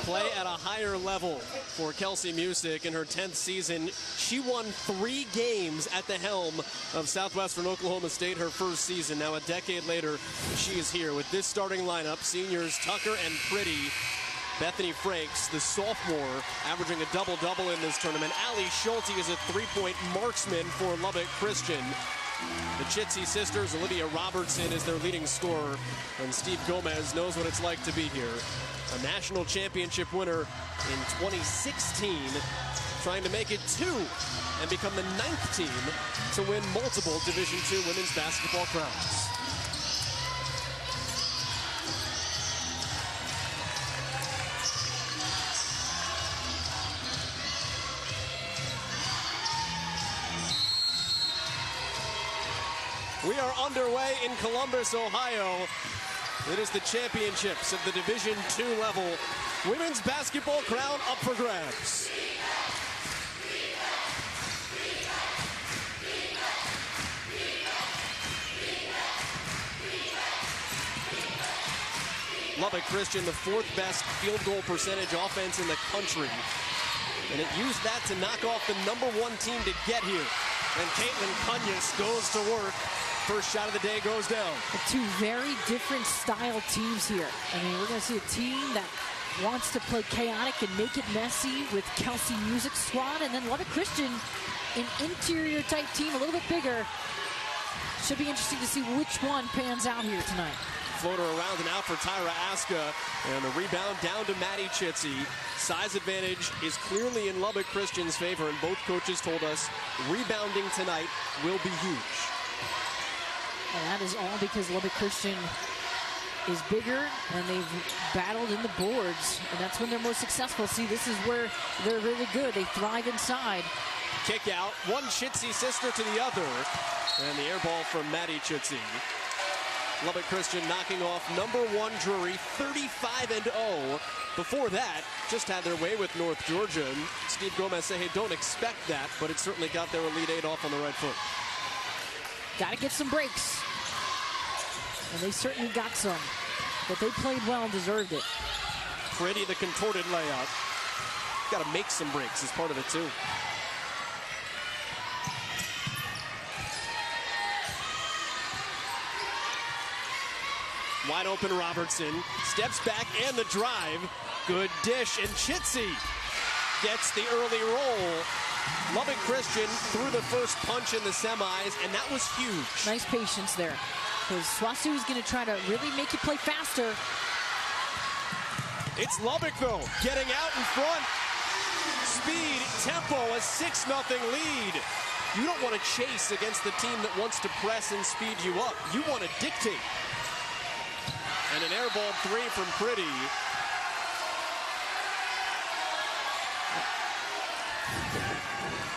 Play at a higher level for Kelsey Musick in her 10th season. She won 3 games at the helm of Southwestern Oklahoma State her first season. Now a decade later, she is here with this starting lineup. Seniors Tucker and Pretty. Bethany Franks, the sophomore, averaging a double-double in this tournament. Allie Schulte is a 3-point marksman for Lubbock Christian. The Chitsey sisters, Olivia Robertson is their leading scorer, and Steve Gomez knows what it's like to be here. A national championship winner in 2016, trying to make it 2 and become the 9th team to win multiple Division II women's basketball crowns. We are underway in Columbus, Ohio. It is the championships of the Division II level. Women's basketball crown up for grabs. Lubbock Christian, the 4th best field goal percentage offense in the country. And it used that to knock off the #1 team to get here. And Caitlin Cunus goes to work. First shot of the day goes down. 2 very different style teams here. I mean, we're going to see a team that wants to play chaotic and make it messy with Kelsey Musick's squad, and then Lubbock Christian, an interior type team, a little bit bigger. Should be interesting to see which one pans out here tonight. Floater around and out for Tyra Aska, and the rebound down to Maddie Chitsey. Size advantage is clearly in Lubbock Christian's favor, and both coaches told us rebounding tonight will be huge. And that is all because Lubbock Christian is bigger, and they've battled in the boards, and that's when they're most successful. See, this is where they're really good. They thrive inside. Kick out, one Chitsey sister to the other, and the air ball from Maddie Chitsey. Lubbock Christian knocking off #1 Drury, 35-0. Before that, just had their way with North Georgia. And Steve Gomez said, hey, don't expect that, but it certainly got their Elite 8 off on the right foot. Got to get some breaks. And they certainly got some. But they played well and deserved it. Pretty, the contorted layup. Got to make some breaks as part of it, too. Wide open Robertson. Steps back and the drive. Good dish, and Chitsey gets the early roll. Lubbock Christian threw the first punch in the semis, and that was huge. Nice patience there, because SWOSU is going to try to really make you play faster. It's Lubbock, though, getting out in front. Speed, tempo, a 6-0 lead. You don't want to chase against the team that wants to press and speed you up. You want to dictate. And an air ball 3 from Pretty.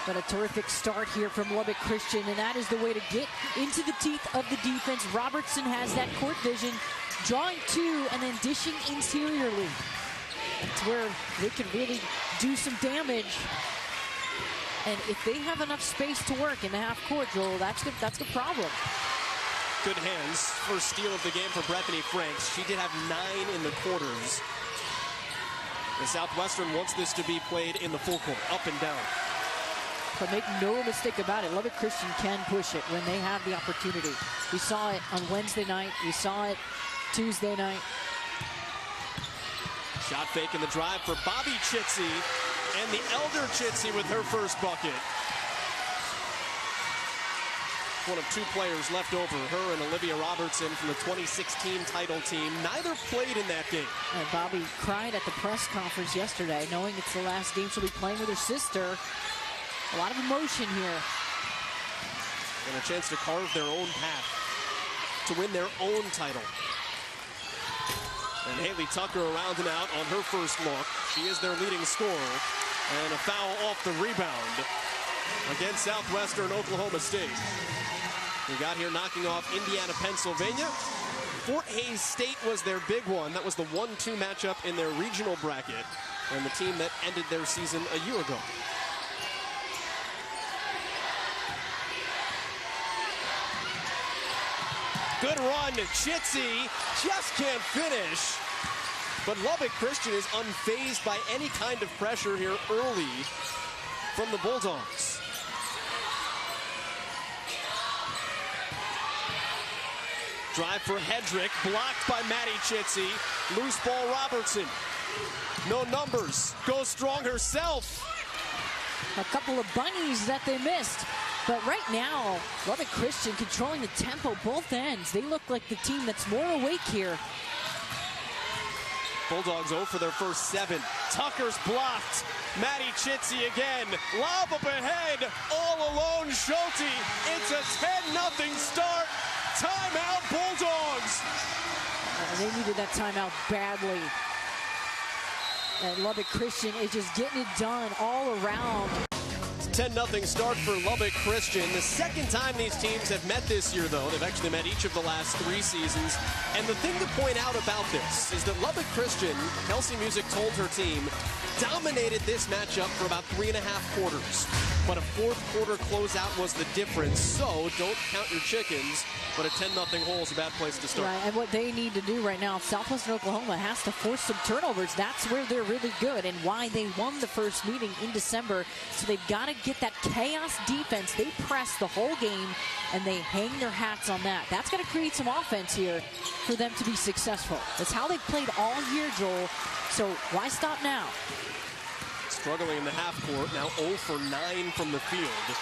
But a terrific start here from Lubbock Christian, and that is the way to get into the teeth of the defense. Robertson has that court vision, drawing 2 and then dishing interiorly. That's where they can really do some damage. And if they have enough space to work in the half court, Joel, that's the problem. Good hands. First steal of the game for Bethany Franks. She did have 9 in the quarters. The Southwestern wants this to be played in the full court, up and down. But make no mistake about it, Lubbock Christian can push it when they have the opportunity. We saw it on Wednesday night. We saw it Tuesday night. Shot fake in the drive for Bobby Chitsey, and the elder Chitsey with her first bucket. One of 2 players left over, her and Olivia Robertson from the 2016 title team. Neither played in that game. And Bobby cried at the press conference yesterday, knowing it's the last game she'll be playing with her sister. A lot of emotion here. And a chance to carve their own path to win their own title. And Haley Tucker around and out on her first look. She is their leading scorer. And a foul off the rebound against Southwestern Oklahoma State. We got here knocking off Indiana, Pennsylvania. Fort Hays State was their big one. That was the 1-2 matchup in their regional bracket, and the team that ended their season a year ago. Good run to Chitsey, just can't finish. But Lubbock Christian is unfazed by any kind of pressure here early from the Bulldogs. Drive for Hedrick, blocked by Maddie Chitsey. Loose ball Robertson. No numbers, goes strong herself. A couple of bunnies that they missed. But right now, Lubbock Christian controlling the tempo both ends. They look like the team that's more awake here. Bulldogs 0 for their first 7. Tucker's blocked. Maddie Chitsey again. Lob up ahead. All alone Schulte. It's a 10-0 start. Timeout Bulldogs. They needed that timeout badly. And Lubbock Christian is just getting it done all around. 10-0 start for Lubbock Christian. The second time these teams have met this year, though. They've actually met each of the last 3 seasons. And the thing to point out about this is that Lubbock Christian, Kelsey Music told her team, dominated this matchup for about 3.5 quarters. But a fourth quarter closeout was the difference. So don't count your chickens, but a 10-0 hole is a bad place to start. Right, and what they need to do right now, Southwestern Oklahoma has to force some turnovers. That's where they're really good and why they won the first meeting in December. So they've got to get that chaos defense. They press the whole game and they hang their hats on that. That's going to create some offense here for them to be successful. That's how they've played all year, Joel. So why stop now? Struggling in the half court, now 0 for 9 from the field.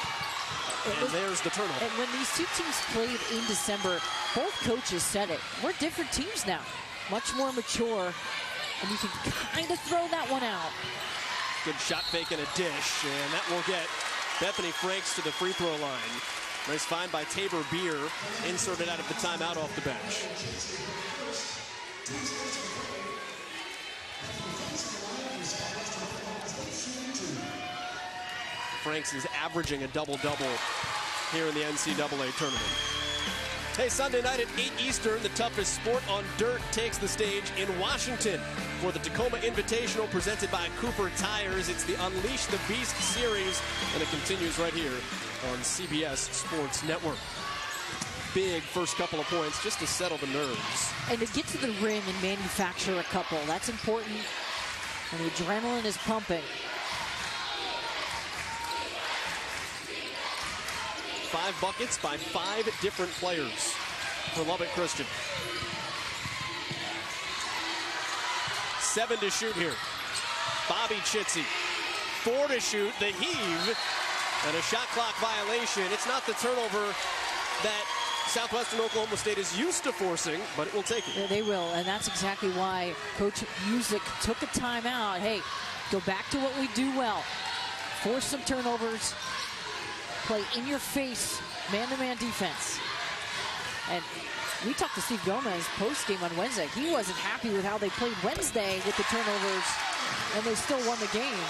And there's the turnover. And when these two teams played in December, both coaches said it. We're different teams now, much more mature, and you can kind of throw that one out. Good shot fake and a dish, and that will get Bethany Franks to the free throw line. Nice find by Tabor Beer, inserted out of the timeout off the bench. Franks is averaging a double-double here in the NCAA tournament. Hey, Sunday night at 8 Eastern, the toughest sport on dirt takes the stage in Washington for the Tacoma Invitational presented by Cooper Tires. It's the Unleash the Beast series, and it continues right here on CBS Sports Network. Big first couple of points just to settle the nerves. And to get to the rim and manufacture a couple, that's important. And the adrenaline is pumping. 5 buckets by 5 different players for Lubbock Christian. 7 to shoot here. Bobby Chitsey. 4 to shoot. The heave. And a shot clock violation. It's not the turnover that Southwestern Oklahoma State is used to forcing, but it will take it. Yeah, they will, and that's exactly why Coach Music took a timeout. Hey, go back to what we do well. Force some turnovers. Play in your face, man-to-man defense. And we talked to Steve Gomez post-game on Wednesday. He wasn't happy with how they played Wednesday with the turnovers, and they still won the game.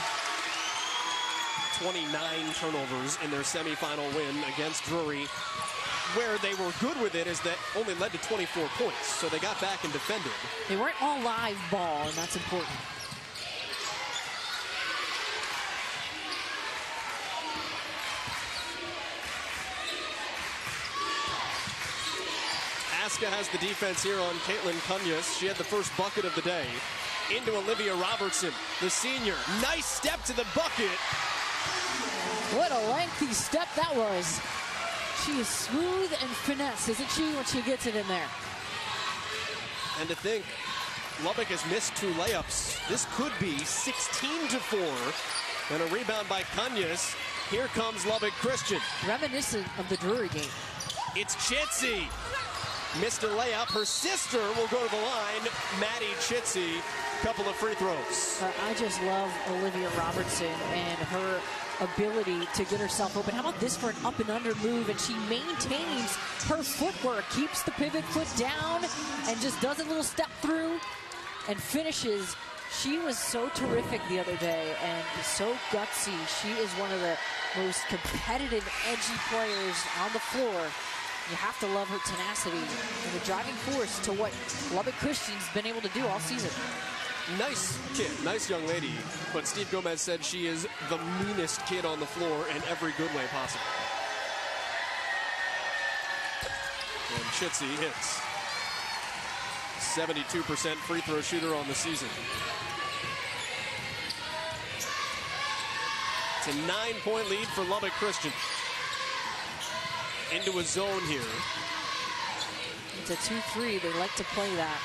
29 turnovers in their semifinal win against Drury. Where they were good with it is that only led to 24 points, so they got back and defended. They weren't all live ball, and that's important. Aska has the defense here on Caitlin Cunya's. She had the first bucket of the day. Into Olivia Robertson, the senior. Nice step to the bucket. What a lengthy step that was. She is smooth and finesse, isn't she, when she gets it in there? And to think, Lubbock has missed 2 layups. This could be 16-4. And a rebound by Cunya's. Here comes Lubbock Christian. Reminiscent of the Drury game. It's Chitsey. Missed a layup. Her sister will go to the line. Maddie Chitsey. Couple of free throws. I just love Olivia Robertson and her ability to get herself open. How about this for an up and under move? And she maintains her footwork, keeps the pivot foot down, and just does a little step through and finishes. She was so terrific the other day and so gutsy. She is one of the most competitive, edgy players on the floor. You have to love her tenacity and the driving force to what Lubbock Christian's been able to do all season. Nice kid, nice young lady, but Steve Gomez said she is the meanest kid on the floor in every good way possible. And Chitsey hits. 72% free throw shooter on the season. It's a 9-point lead for Lubbock Christian. Into a zone here. It's a 2-3. They like to play that.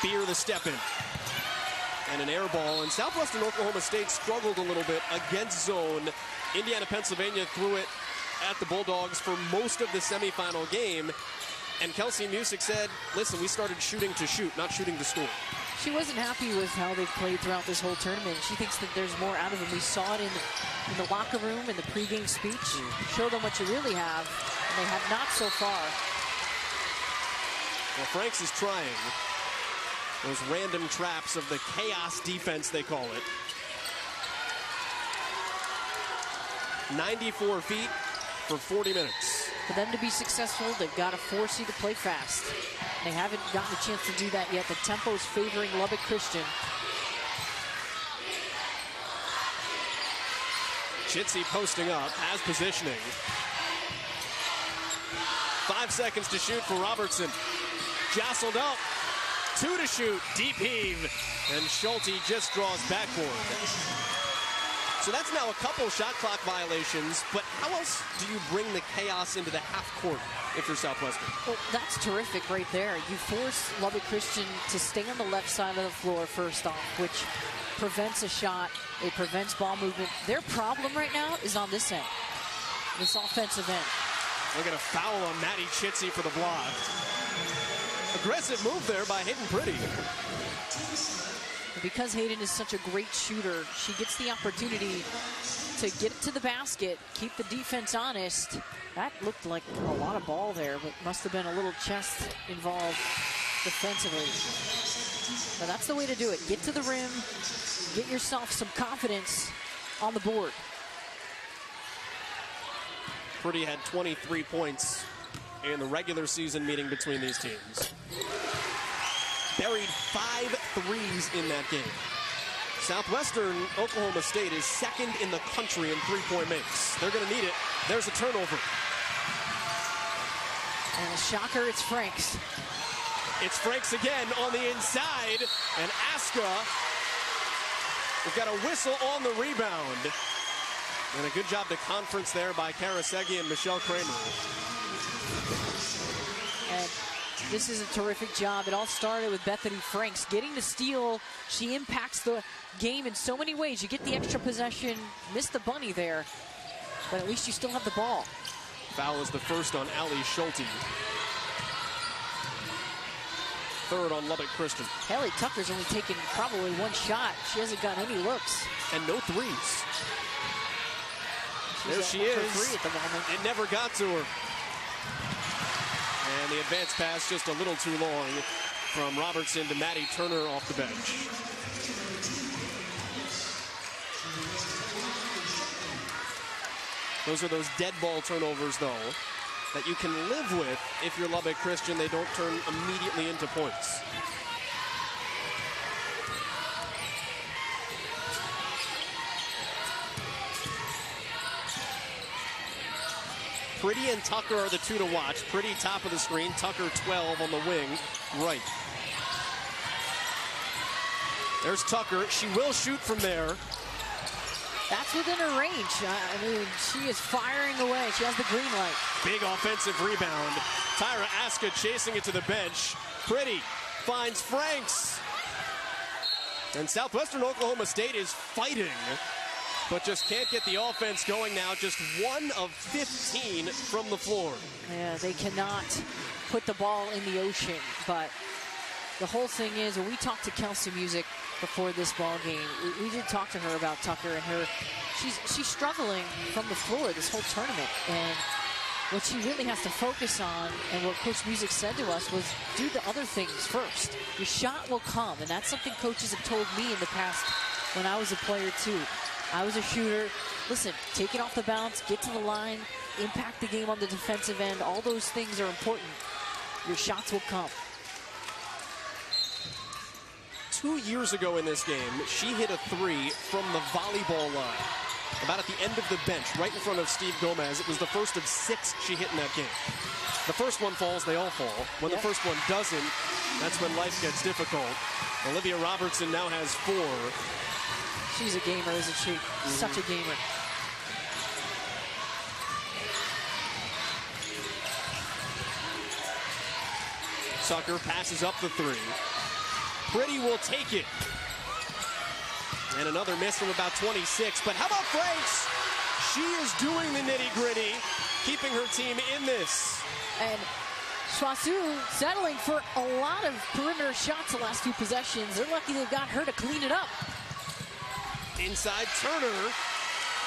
Beer the step in. And an air ball. And Southwestern Oklahoma State struggled a little bit against zone. Indiana, Pennsylvania threw it at the Bulldogs for most of the semifinal game. And Kelsey Musick said, listen, we started shooting to shoot, not shooting to score. She wasn't happy with how they played throughout this whole tournament. She thinks that there's more out of them. We saw it in the locker room, in the pregame speech. Show them what you really have, and they have not so far. Well, Franks is trying. Those random traps of the chaos defense, they call it. 94 feet for 40 minutes. For them to be successful, they've got to force you to play fast. They haven't gotten a chance to do that yet. The tempo is favoring Lubbock Christian. Chitsey posting up, has positioning. 5 seconds to shoot for Robertson. Jostled up. 2 to shoot. Deep heave. And Schulte just draws backboard. So that's now a couple shot clock violations, but how else do you bring the chaos into the half court if you're Southwestern? Well, that's terrific right there. You force Lubbock Christian to stay on the left side of the floor first off, which prevents a shot. It prevents ball movement. Their problem right now is on this end, this offensive end. Look at a foul on Maddie Chitsey for the block. Aggressive move there by Hayden Pretty. Because Hayden is such a great shooter, she gets the opportunity to get it to the basket, keep the defense honest. That looked like a lot of ball there, but must have been a little chest involved defensively. But that's the way to do it. Get to the rim, get yourself some confidence on the board. Pretty had 23 points in the regular season meeting between these teams. Buried 5 threes in that game. Southwestern Oklahoma State is second in the country in three-point makes. They're going to need it. There's a turnover. And a shocker, it's Franks. It's Franks again on the inside. And Aska has got a whistle on the rebound. And a good job to conference there by Karasegi and Michelle Kramer. And this is a terrific job. It all started with Bethany Franks getting the steal. She impacts the game in so many ways. You get the extra possession, miss the bunny there, but at least you still have the ball. Foul is the first on Allie Schulte. Third on Lubbock Christian. Haley Tucker's only taken probably one shot. She hasn't got any looks. And no threes. She's there she is. Three at the moment. It never got to her. And the advance pass just a little too long from Robertson to Maddie Turner off the bench. Those are those dead ball turnovers, though, that you can live with if you're Lubbock Christian. They don't turn immediately into points. Pretty and Tucker are the two to watch. Pretty top of the screen. Tucker 12 on the wing right. There's Tucker. She will shoot from there. That's within her range. I mean, she is firing away. She has the green light. Big offensive rebound. Tyra Aska chasing it to the bench. Pretty finds Franks. And Southwestern Oklahoma State is fighting, but just can't get the offense going now. Just 1 of 15 from the floor. Yeah, they cannot put the ball in the ocean. But the whole thing is, when we talked to Kelsey Musick before this ball game, we did talk to her about Tucker and her. She's struggling from the floor this whole tournament. And what she really has to focus on, and what Coach Musick said to us, was do the other things first. Your shot will come, and that's something coaches have told me in the past when I was a player too. I was a shooter. Listen, take it off the bounce, get to the line, impact the game on the defensive end. All those things are important. Your shots will come. 2 years ago in this game, she hit a 3 from the volleyball line. about at the end of the bench, right in front of Steve Gomez. It was the first of 6 she hit in that game. The first one falls, they all fall. When the first one doesn't, that's when life gets difficult. Olivia Robertson now has 4. She's a gamer, isn't she? Such a gamer. Tucker passes up the 3. Pretty will take it. And another miss from about 26. But how about Franks? She is doing the nitty-gritty, keeping her team in this. And Swasu settling for a lot of perimeter shots the last few possessions. They're lucky they've got her to clean it up. Inside Turner,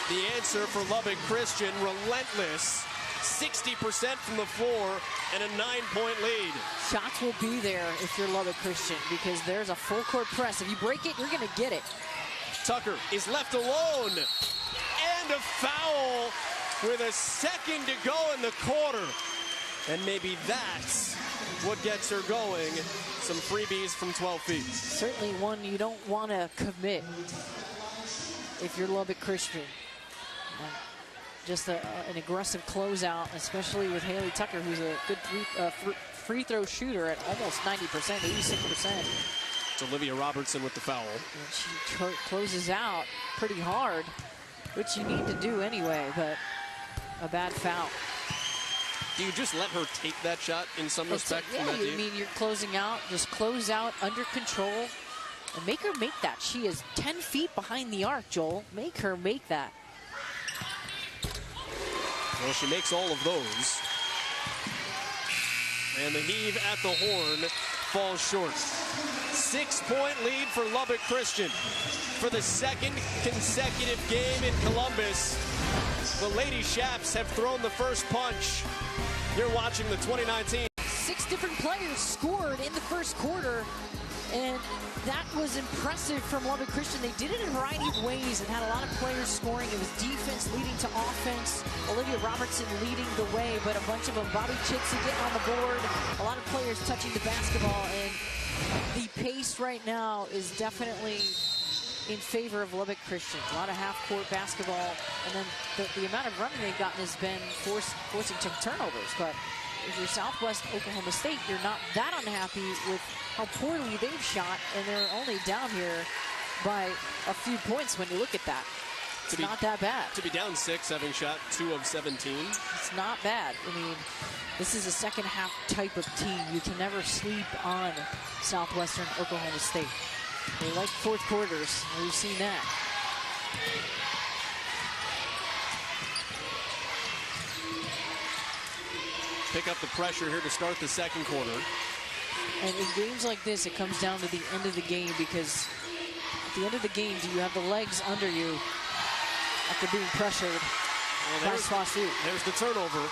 the answer for Lubbock Christian, relentless. 60% from the floor and a 9-point lead. Shots will be there if you're Lubbock Christian because there's a full court press. If you break it, you're going to get it. Tucker is left alone. And a foul with a second to go in the quarter. And maybe that's what gets her going. Some freebies from 12 feet. Certainly one you don't want to commit if you're Lubbock Christian. Just an aggressive closeout, especially with Haley Tucker, who's a good free throw shooter at almost 90%, 86%. It's Olivia Robertson with the foul. And she closes out pretty hard, which you need to do anyway, but a bad foul. Do you just let her take that shot in some respect? Yeah, from that I mean, you're closing out, just close out under control, and make her make that. She is 10 feet behind the arc, Joel. Make her make that. Well, she makes all of those. And the heave at the horn falls short. 6-point lead for Lubbock Christian. For the second consecutive game in Columbus, the Lady Shaps have thrown the first punch. You're watching the 2019. 6 different players scored in the first quarter, and that was impressive from Lubbock Christian. They did it in a variety of ways and had a lot of players scoring. It was defense leading to offense. Olivia Robertson leading the way, but a bunch of them. Bobby Chitsey getting on the board. A lot of players touching the basketball, and the pace right now is definitely in favor of Lubbock Christian. A lot of half-court basketball, and then the amount of running they've gotten has been forcing some turnovers. But if you're Southwest Oklahoma State, you're not that unhappy with how poorly they've shot, and they're only down here by a few points when you look at that. It's not that bad. To be down 6, having shot 2 of 17. It's not bad. I mean, this is a second half type of team. You can never sleep on Southwestern Oklahoma State. They like fourth quarters. We've seen that. Pick up the pressure here to start the second quarter. And in games like this, it comes down to the end of the game, because at the end of the game, do you have the legs under you after being pressured by Swasu? There's the turnover.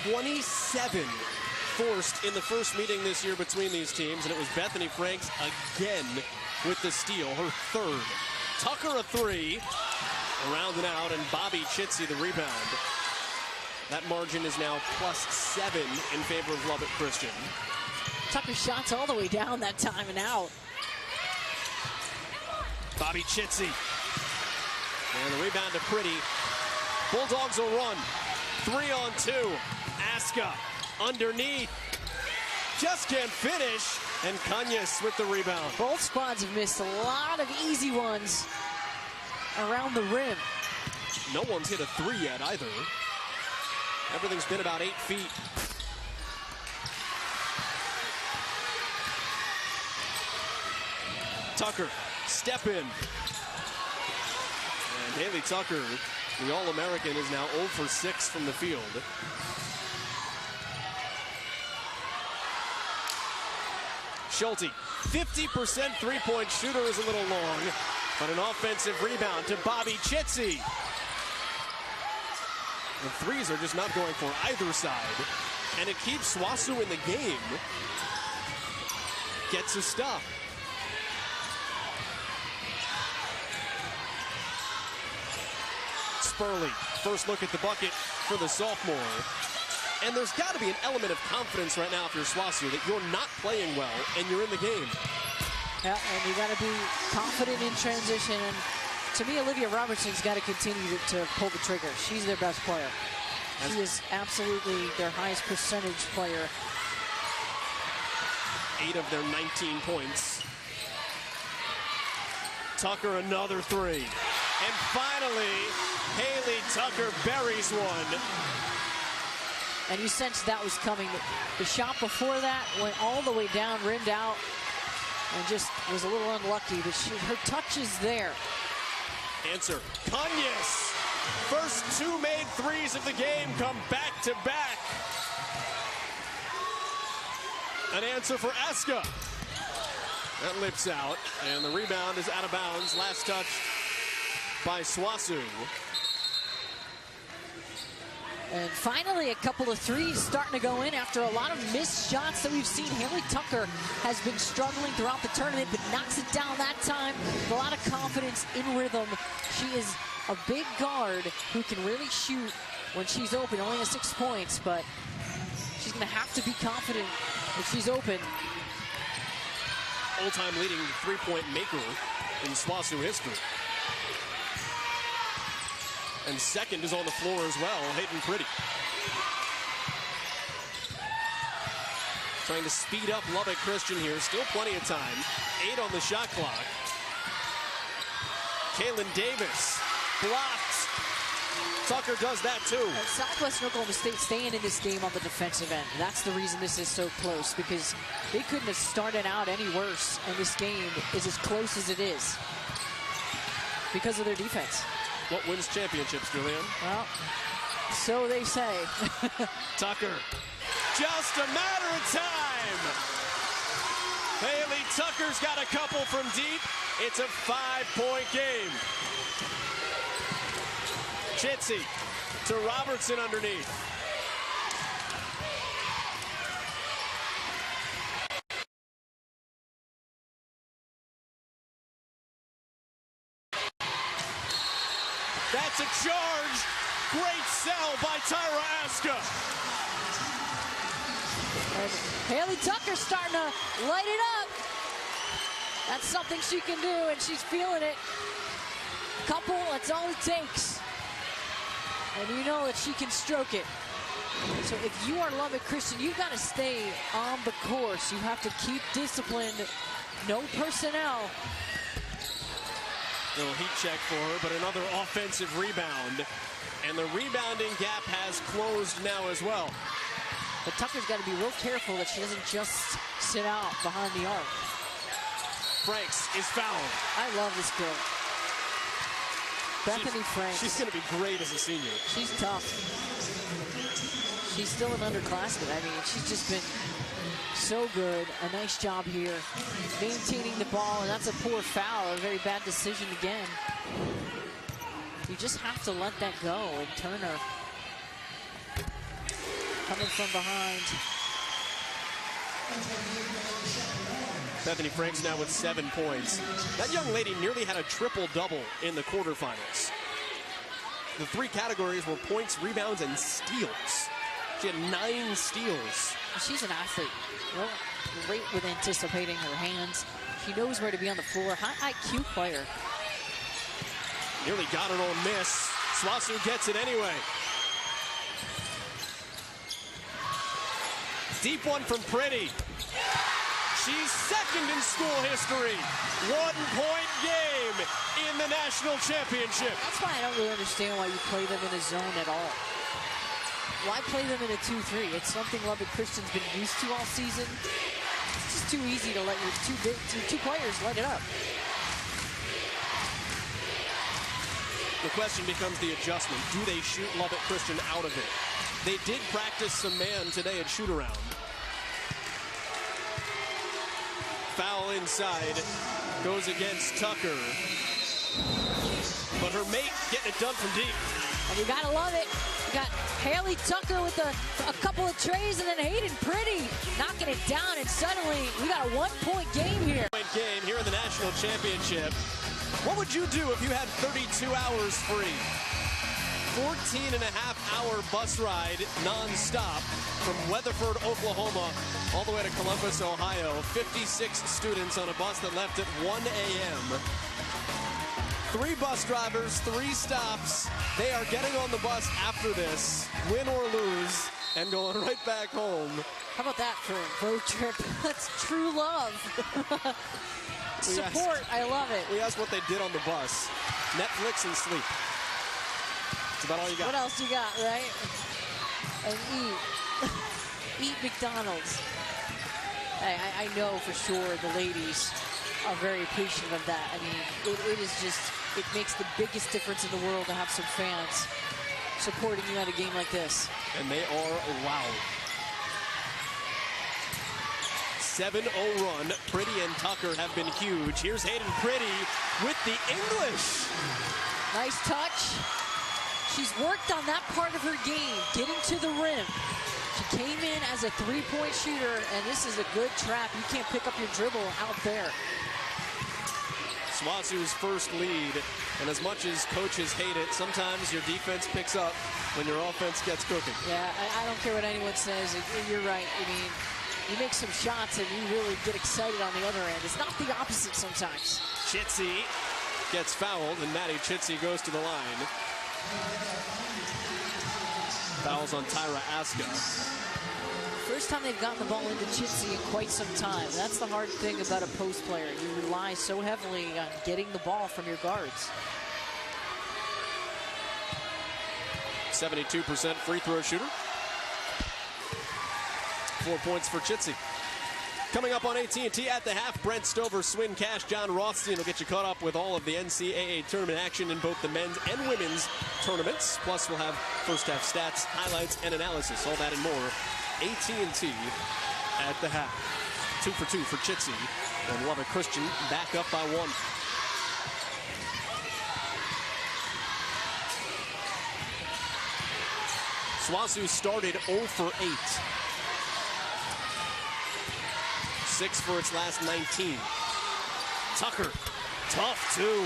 27 forced in the first meeting this year between these teams, and it was Bethany Franks again with the steal, her 3rd. Tucker a 3, around and out, and Bobby Chitsey the rebound. That margin is now +7 in favor of Lubbock Christian. Tucker shots all the way down that time and out. Bobby Chitsey. And the rebound to Pretty. Bulldogs will run. 3-on-2. Aska underneath. Just can't finish. And Kanyas with the rebound. Both squads have missed a lot of easy ones around the rim. No one's hit a 3 yet either. Everything's been about 8 feet. Tucker, step in. And Haley Tucker, the All-American, is now 0 for 6 from the field. Schulte, 50% three-point shooter, is a little long, but an offensive rebound to Bobby Chitsey. The threes are just not going for either side, and it keeps Swasu in the game. Gets his stop. Spurley, first look at the bucket for the sophomore. And there's got to be an element of confidence right now if you're Swasu that you're not playing well and you're in the game. Yeah, and you got to be confident in transition. And To me, Olivia Robertson's got to continue to pull the trigger. She's their best player. She is absolutely their highest percentage player. 8 of their 19 points. Tucker another 3. And finally, Haley Tucker buries one. And you sensed that was coming. The shot before that went all the way down, rimmed out, and just was a little unlucky. But her touch is there. Answer, Cunhas. First 2 made threes of the game come back to back. An answer for Eska. That lips out, and the rebound is out of bounds. Last touch by Swasu. And finally, a couple of threes starting to go in after a lot of missed shots that we've seen. Haley Tucker has been struggling throughout the tournament, but knocks it down that time with a lot of confidence in rhythm. She is a big guard who can really shoot when she's open. Only has 6 points, but she's going to have to be confident if she's open. All-time leading 3-point maker in Swasu history. And second is on the floor as well, Hayden Pretty. Trying to speed up Lubbock Christian here. Still plenty of time. 8 on the shot clock. Kaylin Davis blocked. Tucker does that too. And Southwestern Oklahoma State staying in this game on the defensive end. That's the reason this is so close, because they couldn't have started out any worse, and this game is as close as it is because of their defense. What wins championships, Julian? Well, so they say. Tucker, just a matter of time. Haley Tucker's got a couple from deep. It's a 5-point game. Chitsey to Robertson underneath. That's a charge. Great sell by Tyra Eska. And Haley Tucker starting to light it up. That's something she can do, and she's feeling it. Couple, that's all it takes. And you know that she can stroke it. So if you are Lubbock Christian, you've got to stay on the course. You have to keep disciplined. No personnel. Little heat check for her, but another offensive rebound. And the rebounding gap has closed now as well. But Tucker's got to be real careful that she doesn't just sit out behind the arc. Franks is fouled. I love this girl. Bethany Franks. She's going to be great as a senior. She's tough. She's still an underclassman. I mean, she's just been so good. A nice job here. Maintaining the ball, and that's a poor foul. A very bad decision again. You just have to let that go. And Turner coming from behind. Bethany Franks now with 7 points. That young lady nearly had a triple-double in the quarterfinals. The 3 categories were points, rebounds, and steals. She had 9 steals. She's an athlete. Well, great with anticipating her hands. She knows where to be on the floor. High IQ player. Nearly got it on miss. Swasu gets it anyway. Deep one from Pretty. She's second in school history. 1-point game in the national championship. That's why I don't really understand why you play them in a zone at all. Why play them in a 2-3? It's something Lubbock Christian's been used to all season. It's just too easy to let your two players light it up. The question becomes the adjustment. Do they shoot Lubbock Christian out of it? They did practice some man today at shoot-around. Foul inside. Goes against Tucker. But her mate getting it done from deep. And you gotta love it. You got Haley Tucker with a couple of trays, and then Hayden Pretty knocking it down, and suddenly we got a 1-point game here. Game here in the national championship. What would you do if you had 32 hours free? 14-and-a-half-hour bus ride nonstop from Weatherford, Oklahoma, all the way to Columbus, Ohio. 56 students on a bus that left at 1 a.m. 3 bus drivers, 3 stops. They are getting on the bus after this, win or lose, and going right back home. How about that for a road trip? That's true love. Support, I love it. We asked what they did on the bus. Netflix and sleep. That's about all you got. What else you got, right? And eat. Eat McDonald's. I know for sure the ladies are very appreciative of that. I mean, it is just, it makes the biggest difference in the world to have some fans supporting you at a game like this. And they are loud. 7-0 run. Pretty and Tucker have been huge. Here's Hayden Pretty with the English. Nice touch. She's worked on that part of her game, getting to the rim. She came in as a 3-point shooter, and this is a good trap. You can't pick up your dribble out there. SWOSU's first lead, and as much as coaches hate it, sometimes your defense picks up when your offense gets cooking. Yeah, I don't care what anyone says. You're right. I mean, you make some shots and you really get excited on the other end. It's not the opposite sometimes. Chitsey gets fouled, and Maddie Chitsey goes to the line. Fouls on Tyra Aska. First time they've gotten the ball into Chitsey in quite some time. That's the hard thing about a post player. You rely so heavily on getting the ball from your guards. 72% free throw shooter. 4 points for Chitsey. Coming up on AT&T at the half, Brent Stover, Swin Cash, John Rothstein will get you caught up with all of the NCAA tournament action in both the men's and women's tournaments. Plus, we'll have first half stats, highlights, and analysis. All that and more. AT&T at the half. 2 for 2 for Chitsey. And Lubbock Christian back up by 1. SWOSU started 0 for 8. 6 for its last 19. Tucker, tough too.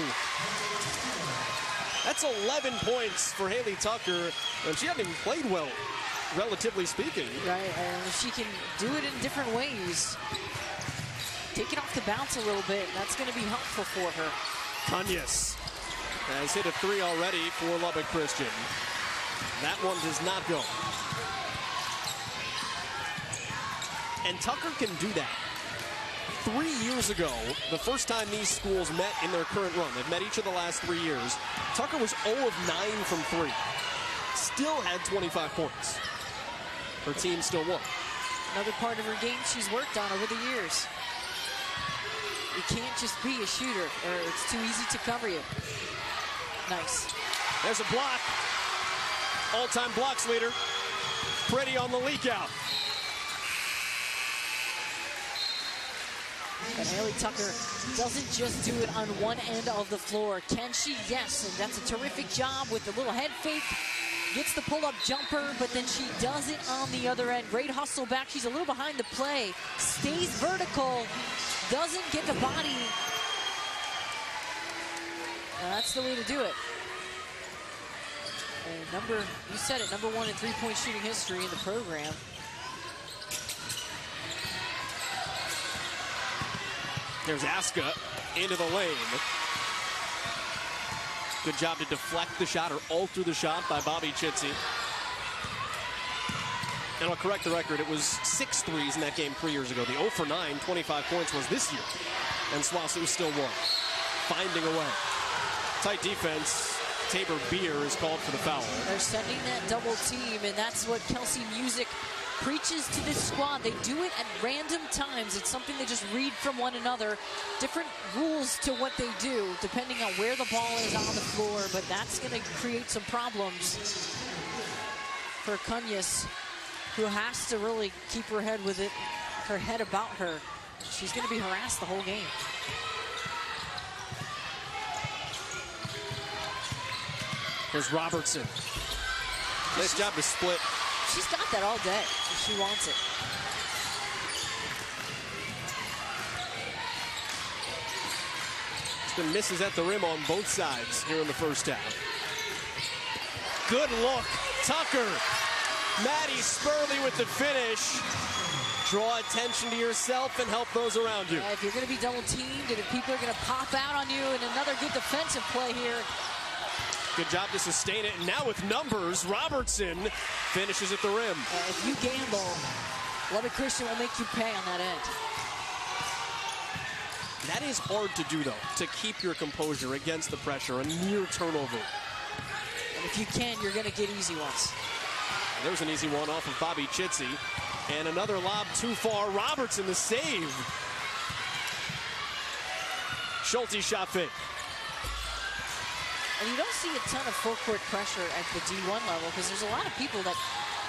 That's 11 points for Haley Tucker, and she hasn't even played well, relatively speaking. Right, and she can do it in different ways. Take it off the bounce a little bit, and that's going to be helpful for her. Conyas has hit a 3 already for Lubbock Christian. That one does not go. And Tucker can do that. 3 years ago, the first time these schools met in their current run, they've met each of the last 3 years, Tucker was 0 of 9 from 3. Still had 25 points. Her team still won. Another part of her game she's worked on over the years. You can't just be a shooter, or it's too easy to cover you. Nice. There's a block. All-time blocks leader. Pretty on the leak out. And Haley Tucker doesn't just do it on one end of the floor. Can she? Yes, and that's a terrific job with the little head fake. Gets the pull-up jumper, but then she does it on the other end. Great hustle back. She's a little behind the play. Stays vertical. Doesn't get the body. And that's the way to do it. And you said it, number 1 in 3-point shooting history in the program. There's Aska into the lane. Good job to deflect the shot or alter the shot by Bobby Chitsey. And I'll correct the record. It was 6 threes in that game 3 years ago. The 0 for 9, 25 points was this year. And SWOSU still won. Finding a way. Tight defense. Tabor Beer is called for the foul. They're sending that double team, and that's what Kelsey Music preaches to this squad. They do it at random times. It's something they just read from one another. Different rules to what they do, depending on where the ball is on the floor, but that's going to create some problems for Conyas, who has to really keep her head with it, her head about her. She's going to be harassed the whole game. Here's Robertson. Nice job to split. She's got that all day. She wants it. It's been misses at the rim on both sides here in the first half. Good look. Tucker. Maddie Spurley with the finish. draw attention to yourself and help those around you. Yeah, if you're going to be double teamed and if people are going to pop out on you, and another good defensive play here. Good job to sustain it. And now with numbers, Robertson finishes at the rim. If you gamble, Lubbock Christian will make you pay on that end. That is hard to do, though, to keep your composure against the pressure, a near turnover. And if you can, you're going to get easy ones. There's an easy one off of Bobby Chitsey. And another lob too far. Robertson the save. Schulte shot fake. And you don't see a ton of full court pressure at the D1 level because there's a lot of people that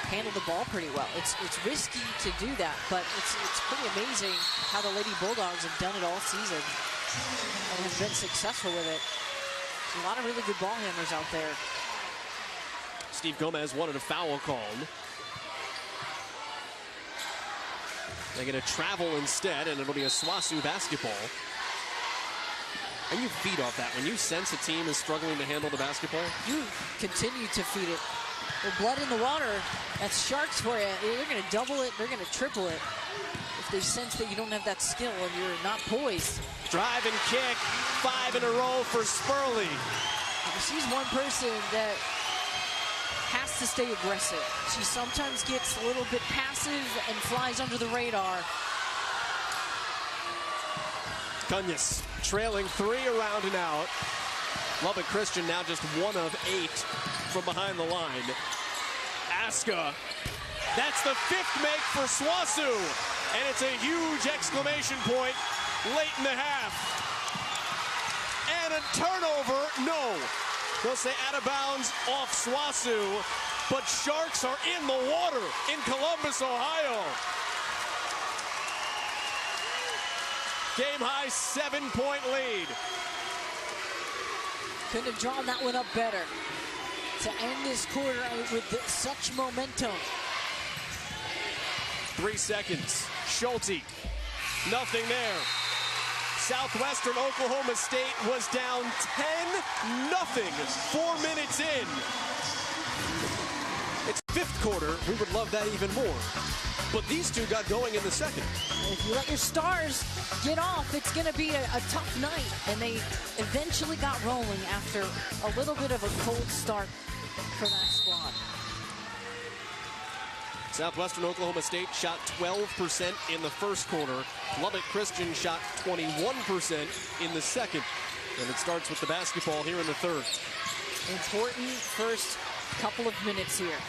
handle the ball pretty well. It's risky to do that, but it's pretty amazing how the Lady Bulldogs have done it all season and have been successful with it. There's a lot of really good ball handlers out there. Steve Gomez wanted a foul called. They're going to travel instead, and it'll be a SWOSU basketball. And you feed off that. When you sense a team is struggling to handle the basketball, you continue to feed it. With blood in the water, that's Sharks for you. They're going to double it. They're going to triple it. If they sense that you don't have that skill and you're not poised. Drive and kick. 5 in a row for Spurley. She's one person that has to stay aggressive. She sometimes gets a little bit passive and flies under the radar. Cunhas trailing 3 around and out. Lubbock Christian now just 1 of 8 from behind the line. Aska, that's the 5th make for SWOSU, and it's a huge exclamation point late in the half. And a turnover, no. They'll say out of bounds off SWOSU, but Sharks are in the water in Columbus, Ohio. Game high 7-point lead. Couldn't have drawn that one up better to end this quarter with such momentum. 3 seconds. Schulte, nothing there. Southwestern Oklahoma State was down 10-0, 4 minutes in. It's 5th quarter. We would love that even more. But these two got going in the second. If you let your stars get off, it's going to be a tough night. And they eventually got rolling after a little bit of a cold start for that squad. Southwestern Oklahoma State shot 12% in the first quarter. Lubbock Christian shot 21% in the second. And it starts with the basketball here in the third. Important first couple of minutes here.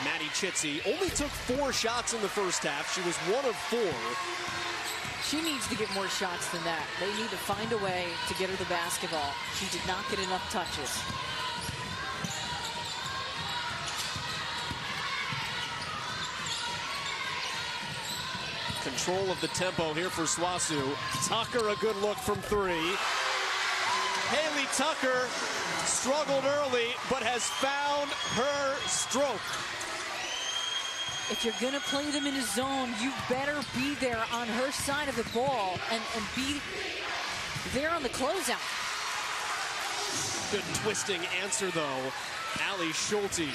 Maddie Chitsey only took 4 shots in the first half. She was 1 of 4. She needs to get more shots than that. They need to find a way to get her the basketball. She did not get enough touches. Control of the tempo here for SWOSU. Tucker, a good look from 3. Haley Tucker struggled early, but has found her stroke. If you're going to play them in a zone, you better be there on her side of the ball and be there on the closeout. Good twisting answer, though. Allie Schulte.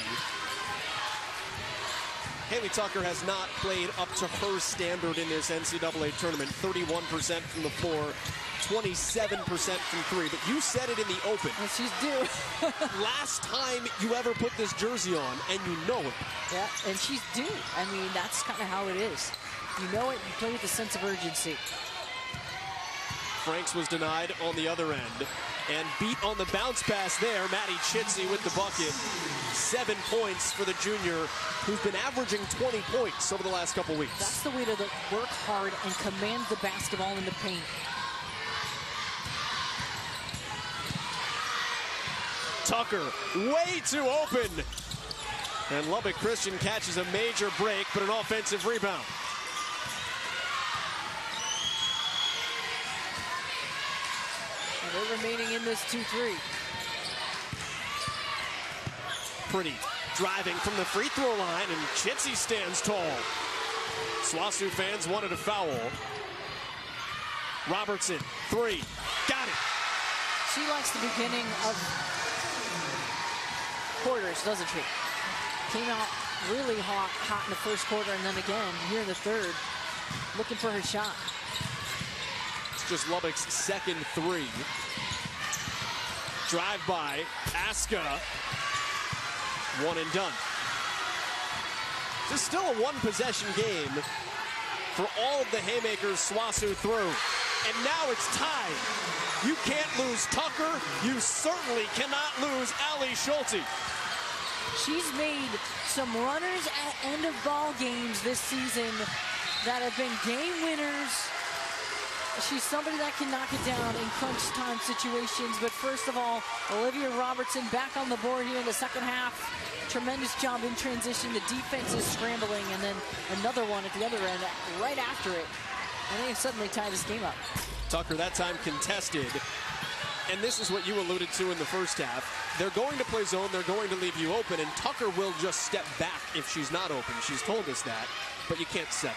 Haley Tucker has not played up to her standard in this NCAA tournament. 31% from the floor, 27% from 3. But you said it in the open. Well, she's due. Last time you ever put this jersey on, and you know it. Yeah, and she's due. I mean, that's kind of how it is. You know it, you play with a sense of urgency. Franks was denied on the other end. And beat on the bounce pass there. Maddie Chitsey with the bucket. 7 points for the junior, who's been averaging 20 points over the last couple weeks. That's the way to work hard and command the basketball in the paint. Tucker, way too open. And Lubbock Christian catches a major break, but an offensive rebound. They're remaining in this 2-3. Pretty driving from the free throw line, and Chitsey stands tall. SWOSU fans wanted a foul. Robertson, 3, got it. She likes the beginning of quarters, doesn't she? Came out really hot in the first quarter, and then again here in the third, looking for her shot. It's just Lubbock's second three. Drive by Aska. One and done. This is still a one-possession game for all of the haymakers SWOSU threw. And now it's tied. You can't lose Tucker. You certainly cannot lose Allie Schulte. She's made some runners at end of ball games this season that have been game winners. She's somebody that can knock it down in crunch time situations. But first of all, Olivia Robertson back on the board here in the second half. Tremendous job in transition. The defense is scrambling, and then another one at the other end right after it. And they suddenly tie this game up. Tucker that time contested. And this is what you alluded to in the first half. They're going to play zone. They're going to leave you open. And Tucker will just step back if she's not open. She's told us that. But you can't settle.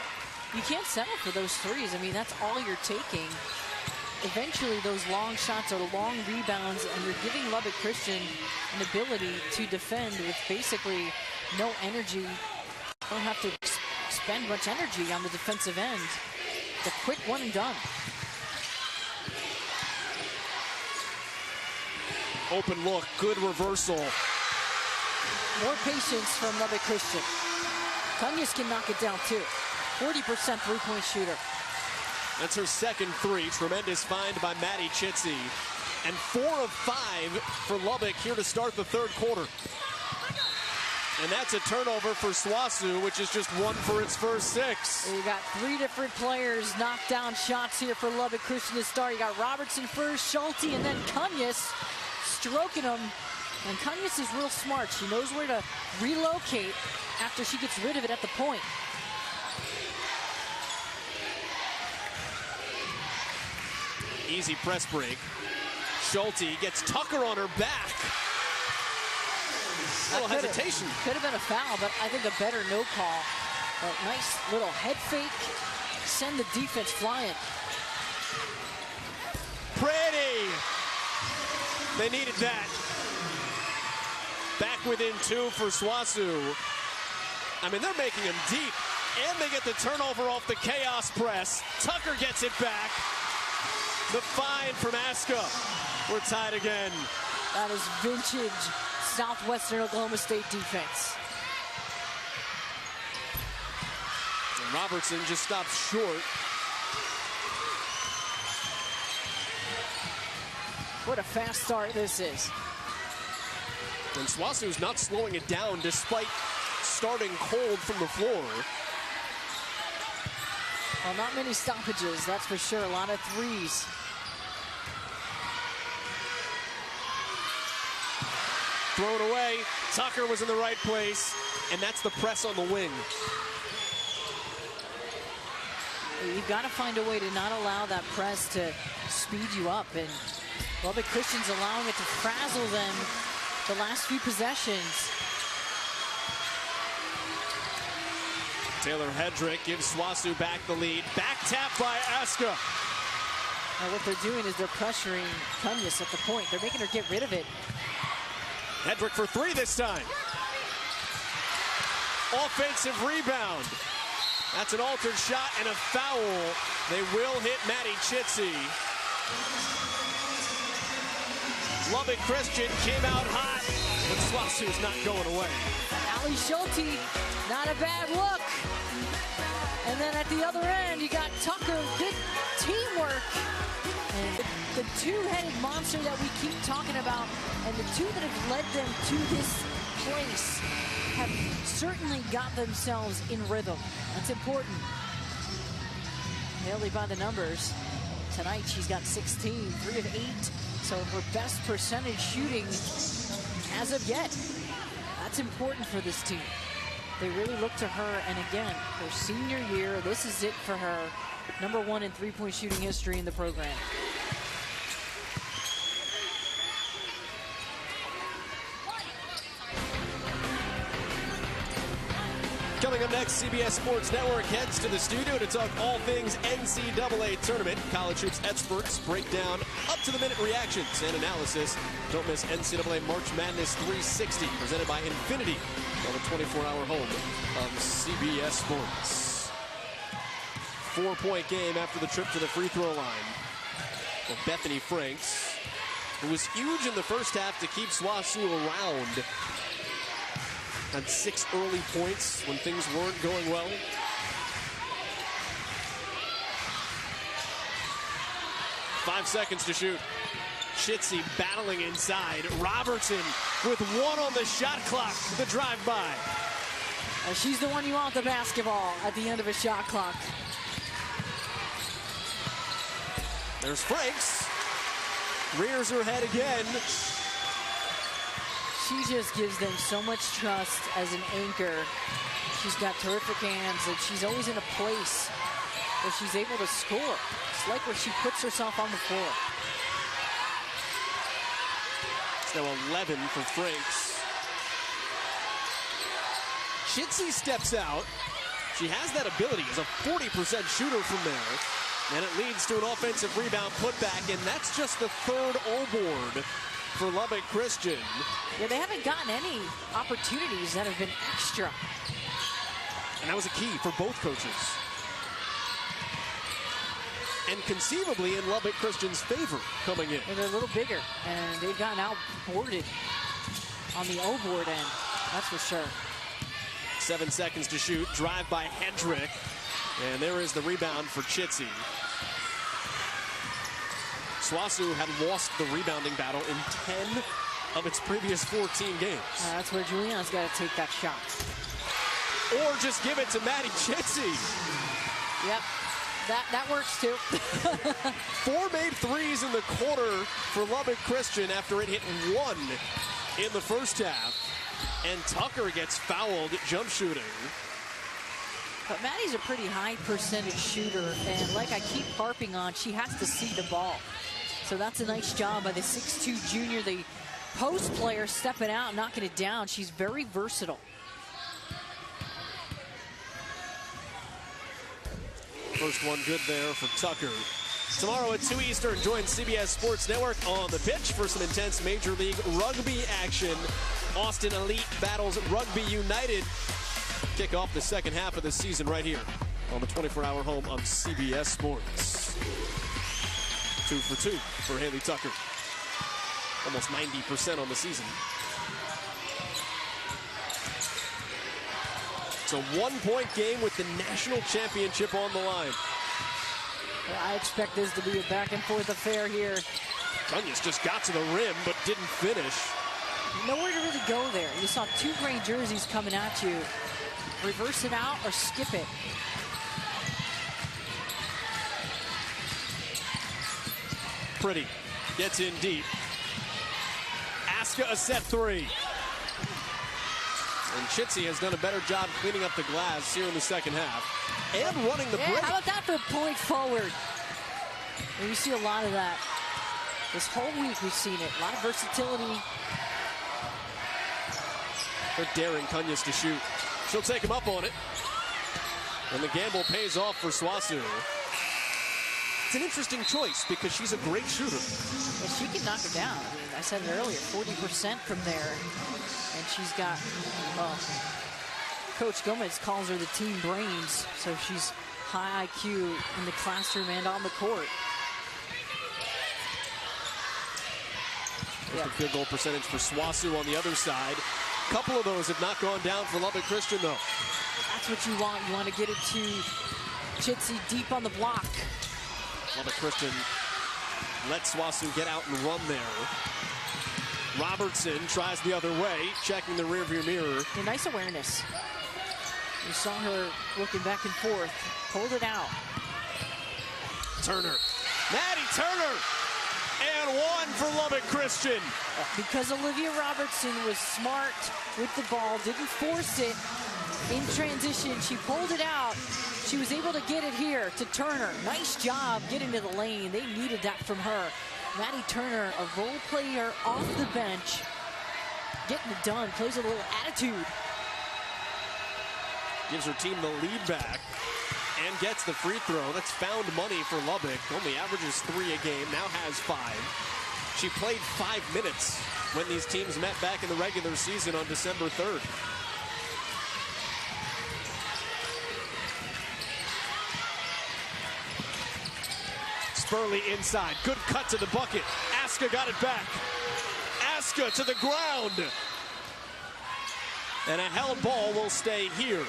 You can't settle for those threes. I mean, that's all you're taking. Eventually, those long shots are long rebounds, and you're giving Lubbock Christian an ability to defend with basically no energy. You don't have to expend much energy on the defensive end. The quick one and done. Open look, good reversal. More patience from Lubbock Christian. Tunyas can knock it down too. 40% three-point shooter. That's her second three. Tremendous find by Maddie Chitsey. And 4 of 5 for Lubbock here to start the third quarter. And that's a turnover for SWOSU, which is just 1 for its first 6. You got 3 different players knock down shots here for Lubbock Christian to start. You got Robertson first, Schulte, and then Tunyas stroking them. And Tunyas is real smart. She knows where to relocate after she gets rid of it at the point. Easy press break. Schulte gets Tucker on her back. A little hesitation. Could have been a foul, but I think a better no call. A nice little head fake. Send the defense flying. Pretty. They needed that. Back within 2 for SWOSU. I mean, they're making them deep. And they get the turnover off the chaos press. Tucker gets it back. The find from Aska. We're tied again. That is vintage Southwestern Oklahoma State defense. And Robertson just stops short. What a fast start this is. And SWOSU's not slowing it down despite starting cold from the floor. Well, not many stoppages, that's for sure. A lot of threes. Thrown away. Tucker was in the right place, and that's the press on the wing. You've got to find a way to not allow that press to speed you up, and Lubbock Christian's allowing it to frazzle them the last few possessions. Taylor Hedrick gives SWOSU back the lead. Back tap by Aska. Now what they're doing is they're pressuring Tunyas at the point. They're making her get rid of it. Hedrick for 3 this time. Offensive rebound. That's an altered shot and a foul. They will hit Maddie Chitsey. Lubbock Christian came out hot, but SWOSU's not going away. Allie Schulte, not a bad look. And then at the other end, you got Tucker, good teamwork. And the two-headed monster that we keep talking about, and the two that have led them to this place, have certainly got themselves in rhythm. That's important. Haley by the numbers. Tonight she's got 16, 3 of 8. So her best percentage shooting as of yet. That's important for this team. They really look to her, and again, her senior year, this is it for her. #1 in three-point shooting history in the program. Coming Coming up next, CBS Sports Network heads to the studio to talk all things NCAA tournament. College hoops experts break down up-to-the-minute reactions and analysis. Don't miss NCAA March Madness 360, presented by Infinity on the 24-hour home of CBS Sports. 4-point game after the trip to the free throw line. Well, Bethany Franks, who was huge in the first half to keep SWOSU around. Had 6 early points when things weren't going well. Five seconds to shoot. Chitsey battling inside. Robertson with 1 on the shot clock. The drive-by. She's the one you want the basketball at the end of a shot clock. There's Franks. Rears her head again. She just gives them so much trust as an anchor. She's got terrific hands, and she's always in a place where she's able to score. It's like where she puts herself on the floor. It's now 11 for Franks. Chitsey steps out. She has that ability as a 40% shooter from there. And it leads to an offensive rebound putback, and that's just the 3rd O-board for Lubbock Christian. Yeah, they haven't gotten any opportunities that have been extra. And that was a key for both coaches. And conceivably in Lubbock Christian's favor coming in. And they're a little bigger, and they've gotten outboarded on the O-board end, that's for sure. 7 seconds to shoot. Drive by Hendrick. And there is the rebound for Chitsey. SWOSU had lost the rebounding battle in 10 of its previous 14 games. That's where Juliana's got to take that shot. Or just give it to Maddie Chitsey. Yep, that works too. 4 made threes in the quarter for Lubbock Christian after it hit 1 in the first half. And Tucker gets fouled jump shooting. But Maddie's a pretty high percentage shooter, and like I keep harping on, she has to see the ball. So that's a nice job by the 6'2 junior, the post player stepping out and knocking it down. She's very versatile. First one good there for Tucker. Tomorrow at 2 Eastern, join CBS Sports Network on the pitch for some intense Major League Rugby action. Austin Elite battles Rugby United. Kick off the second half of the season right here on the 24-hour home of CBS Sports. 2 for 2 for Haley Tucker. Almost 90% on the season. It's a 1-point game with the national championship on the line. I expect this to be a back-and-forth affair here. Cunya's just got to the rim, but didn't finish. Nowhere to really go there. You saw 2 gray jerseys coming at you. Reverse it out or skip it. Pretty gets in deep. Aska a set 3. And Chitsey has done a better job cleaning up the glass here in the second half. And running the break. How about that for a point forward? And you see a lot of that. This whole week we've seen it. A lot of versatility. They're daring Cunya's to shoot. She'll take him up on it. And the gamble pays off for SWOSU. It's an interesting choice because she's a great shooter. And she can knock it down. I mean, I said it earlier, 40% from there. And she's got, well, Coach Gomez calls her the team brains. So she's high IQ in the classroom and on the court. There's the field goal percentage for SWOSU on the other side. A couple of those have not gone down for Lubbock Christian, though. That's what you want. You want to get it to Chitsey deep on the block. Lubbock Christian lets SWOSU get out and run there. Robertson tries the other way, checking the rearview mirror. A nice awareness. You saw her looking back and forth. Pulled it out. Turner. Maddie Turner! And 1 for Lubbock Christian. Because Olivia Robertson was smart with the ball, didn't force it in transition. She pulled it out. She was able to get it here to Turner. Nice job getting to the lane. They needed that from her. Maddie Turner, a role player off the bench, getting it done, plays a little attitude. gives her team the lead back and gets the free throw. That's found money for Lubbock. Only averages 3 a game, now has 5. She played 5 minutes when these teams met back in the regular season on December 3rd. Spurley inside, good cut to the bucket. Aska got it back. Aska to the ground. And a held ball will stay here.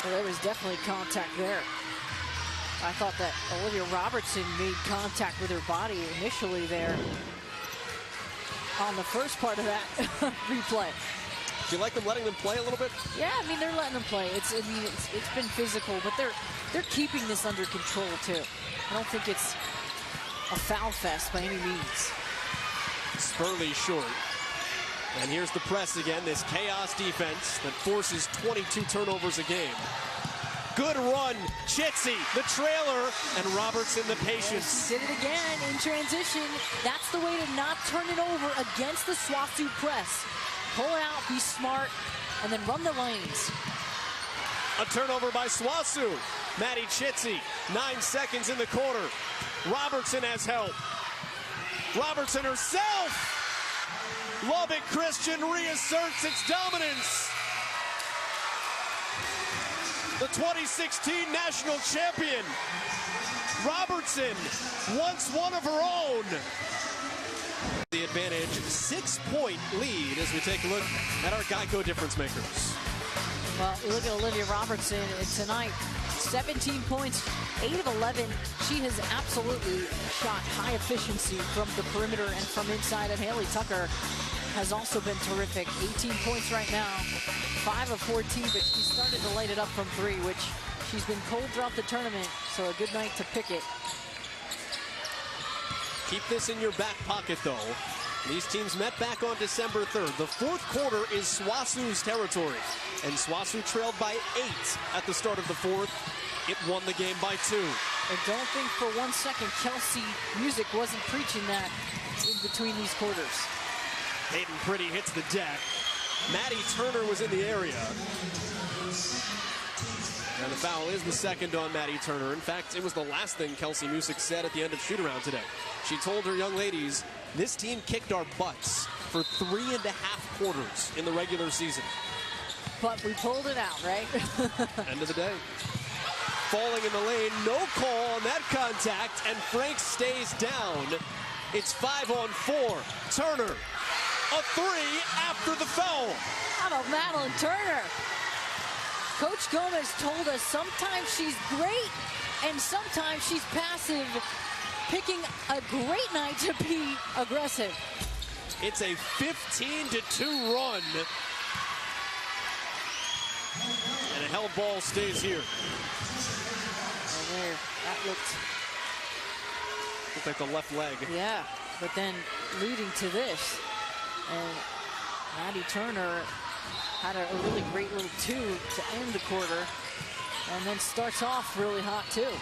Well, there was definitely contact there. I thought that Olivia Robertson made contact with her body initially there on the first part of that replay. Do you like them letting them play a little bit? Yeah, I mean, they're letting them play. It's been physical, but they're keeping this under control too. I don't think it's a foul fest by any means. Spurley short. And here's the press again, this chaos defense that forces 22 turnovers a game. Good run, Chitsey, the trailer, and Robertson the patience. Did it again in transition. That's the way to not turn it over against the SWASU press. Pull it out, be smart, and then run the lanes. A turnover by SWASU. Maddie Chitsey, 9 seconds in the quarter. Robertson has help. Robertson herself. Lubbock Christian reasserts its dominance. The 2016 national champion, Robertson, once one of her own. The advantage, 6-point lead as we take a look at our Geico difference makers. Well, you look at Olivia Robertson tonight, 17 points, 8 of 11. She has absolutely shot high efficiency from the perimeter and from inside. And Haley Tucker has also been terrific. 18 points right now, 5 of 14, but she started to light it up from 3, which she's been cold throughout the tournament, so a good night to pick it. Keep this in your back pocket, though. These teams met back on December 3rd. The fourth quarter is SWASU's territory, and SWASU trailed by 8 at the start of the fourth. It won the game by 2. And don't think for 1 second Kelsey Music wasn't preaching that in between these quarters. Hayden Pretty hits the deck. Maddie Turner was in the area. And the foul is the second on Maddie Turner. In fact, it was the last thing Kelsey Music said at the end of shoot-around today. She told her young ladies, this team kicked our butts for 3.5 quarters in the regular season. But we pulled it out, right? End of the day. Falling in the lane, no call on that contact, and Frank stays down. It's 5 on 4. Turner, a 3 after the foul. How about Madeline Turner? Coach Gomez told us sometimes she's great and sometimes she's passive, picking a great night to be aggressive. It's a 15-2 run. And a held ball stays here. And there, that looked like the left leg. Yeah, but then leading to this. And Maddie Turner had a really great little 2 to end the quarter, and then starts off really hot too.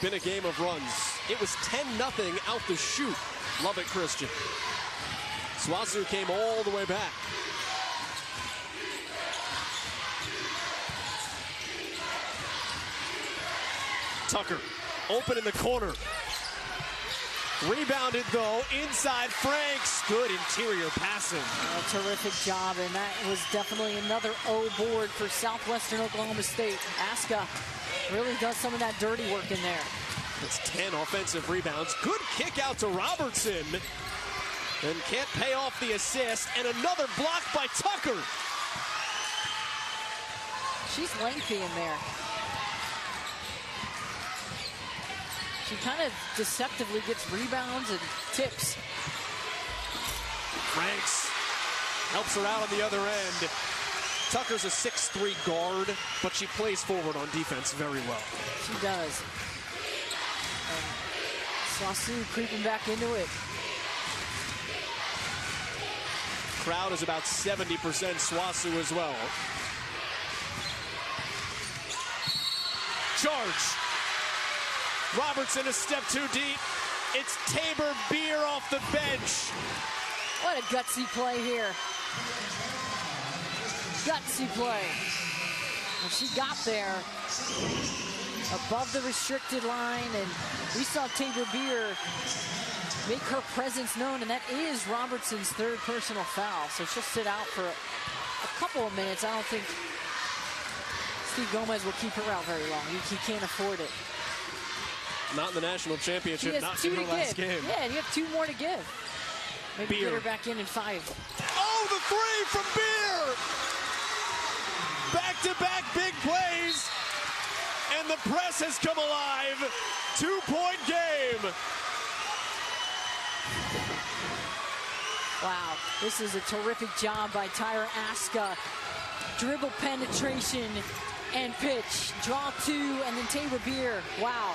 Been a game of runs. It was 10-0 out the chute, Lubbock Christian. SWASU came all the way back. Tucker, open in the corner. Rebounded, though, inside Franks. Good interior passing. A terrific job, and that was definitely another O board for Southwestern Oklahoma State. Aska really does some of that dirty work in there. That's 10 offensive rebounds. Good kick out to Robertson. And can't pay off the assist. And another block by Tucker. She's lengthy in there. She kind of deceptively gets rebounds and tips. Franks helps her out on the other end. Tucker's a 6'3" guard, but she plays forward on defense very well. She does. And SWASU creeping back into it. Crowd is about 70% SWASU as well. Charge. Robertson a step too deep. It's Tabor Beer off the bench. What a gutsy play here. Gutsy play. And she got there above the restricted line, and we saw Tabor Beer make her presence known, and that is Robertson's third personal foul. So she'll sit out for a couple of minutes. I don't think Steve Gomez will keep her out very long. He can't afford it. Not in the national championship, not in her last game. Yeah, and you have 2 more to give. Maybe Beer. get her back in 5. Oh, the 3 from Beer! Back-to-back big plays, and the press has come alive. 2-point game. Wow, this is a terrific job by Tyra Aska. Dribble penetration and pitch. Draw 2, and then Tabor Beer. Wow,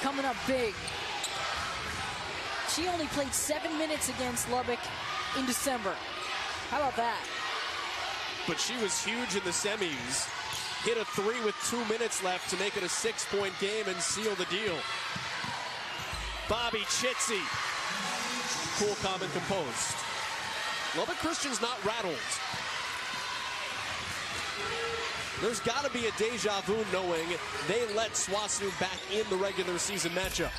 coming up big. She only played 7 minutes against Lubbock in December. How about that? But she was huge in the semis. Hit a 3 with 2 minutes left to make it a 6-point game and seal the deal. Bobby Chitsey. Cool, calm, and composed. Lubbock Christian's not rattled. There's got to be a deja vu knowing they let SWOSU back in the regular season matchup.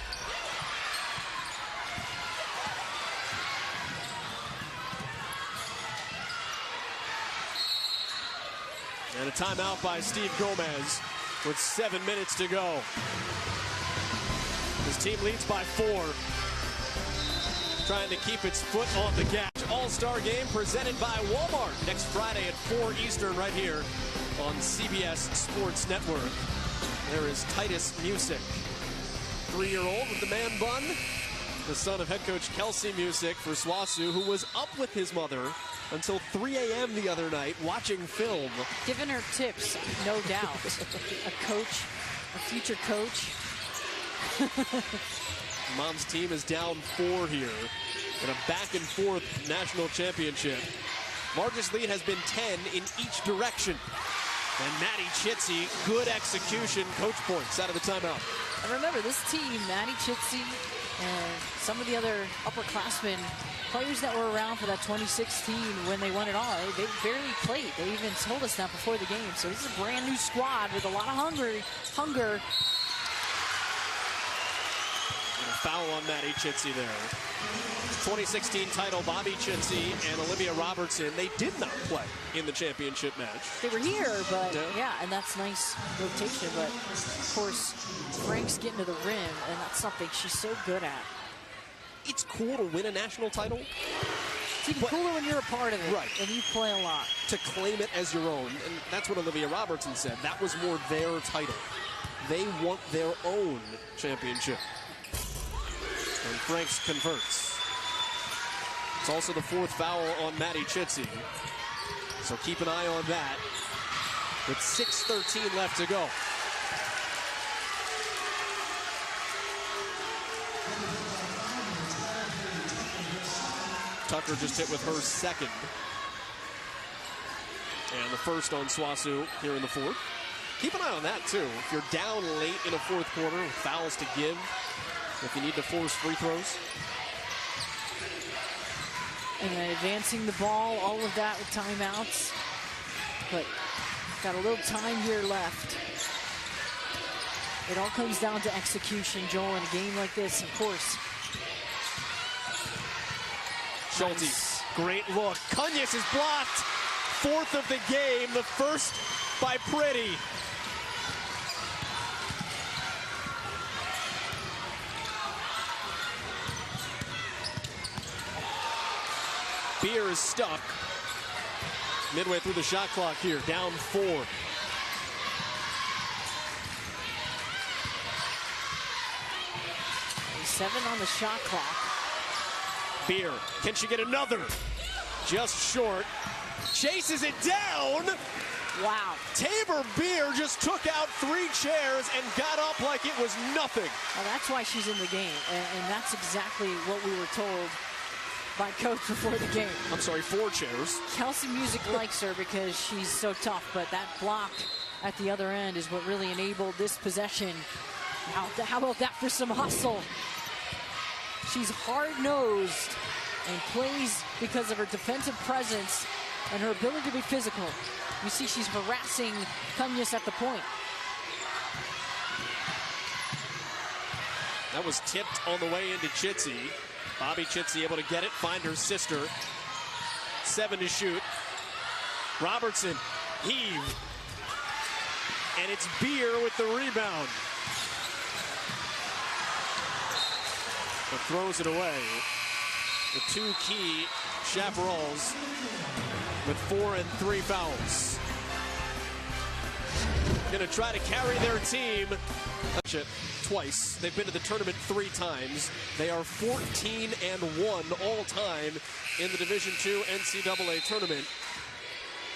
And a timeout by Steve Gomez with 7 minutes to go. His team leads by 4. Trying to keep its foot on the gas. All-Star Game presented by Walmart next Friday at 4 Eastern right here on CBS Sports Network. There is Titus Music, 3-year-old with the man bun, the son of head coach Kelsey Music for SWOSU, who was up with his mother until 3 a.m. the other night watching film. Giving her tips, no doubt. A coach, a future coach. Mom's team is down 4 here in a back-and-forth national championship. Largest lead has been 10 in each direction. And Maddie Chitsey, good execution, coach points out of the timeout. And remember, this team, Maddie Chitsey and some of the other upperclassmen, players that were around for that 2016 when they won it all, they barely played. They even told us that before the game. So this is a brand new squad with a lot of hunger. And a foul on Maddie Chitsey there. 2016 title, Bobby Chitsey and Olivia Robertson, they did not play in the championship match. They were here, but yeah, and that's nice rotation. But of course, Frank's getting to the rim, and that's something she's so good at. It's cool to win a national title. It's even cooler when you're a part of it, right? And you play a lot. To claim it as your own, and that's what Olivia Robertson said. That was more their title. They want their own championship. And Franks converts. It's also the 4th foul on Maddie Chitsey. So keep an eye on that. With 6:13 left to go. Tucker just hit with her 2nd. And the 1st on SWOSU here in the 4th. Keep an eye on that, too. If you're down late in a 4th quarter with fouls to give, if you need to force free throws. And then advancing the ball, all of that with timeouts. But got a little time here left. It all comes down to execution, Joel, in a game like this, of course. Schulte, Nice. Great look. Cunhas is blocked. 4th of the game, the 1st by Pretty. Beer is stuck. Midway through the shot clock here, down 4. Seven on the shot clock. Beer, can she get another? Just short. Chases it down. Wow. Tabor Beer just took out 3 chairs and got up like it was nothing. Well, that's why she's in the game, and that's exactly what we were told by coach before the game. I'm sorry, 4 chairs. Kelsey Music likes her because she's so tough, but that block at the other end is what really enabled this possession Now, how about that for some hustle? She's hard-nosed and plays because of her defensive presence and her ability to be physical. You see she's harassing Cunhas at the point. That was tipped on the way into Chitsey. Bobby Chitsey able to get it, find her sister. 7 to shoot. Robertson, heave. And it's Beer with the rebound. But throws it away. The 2 key chaparrals with 4 and 3 fouls. Gonna try to carry their team. Touch it twice. They've been to the tournament 3 times. They are 14-1 all time in the Division II NCAA tournament.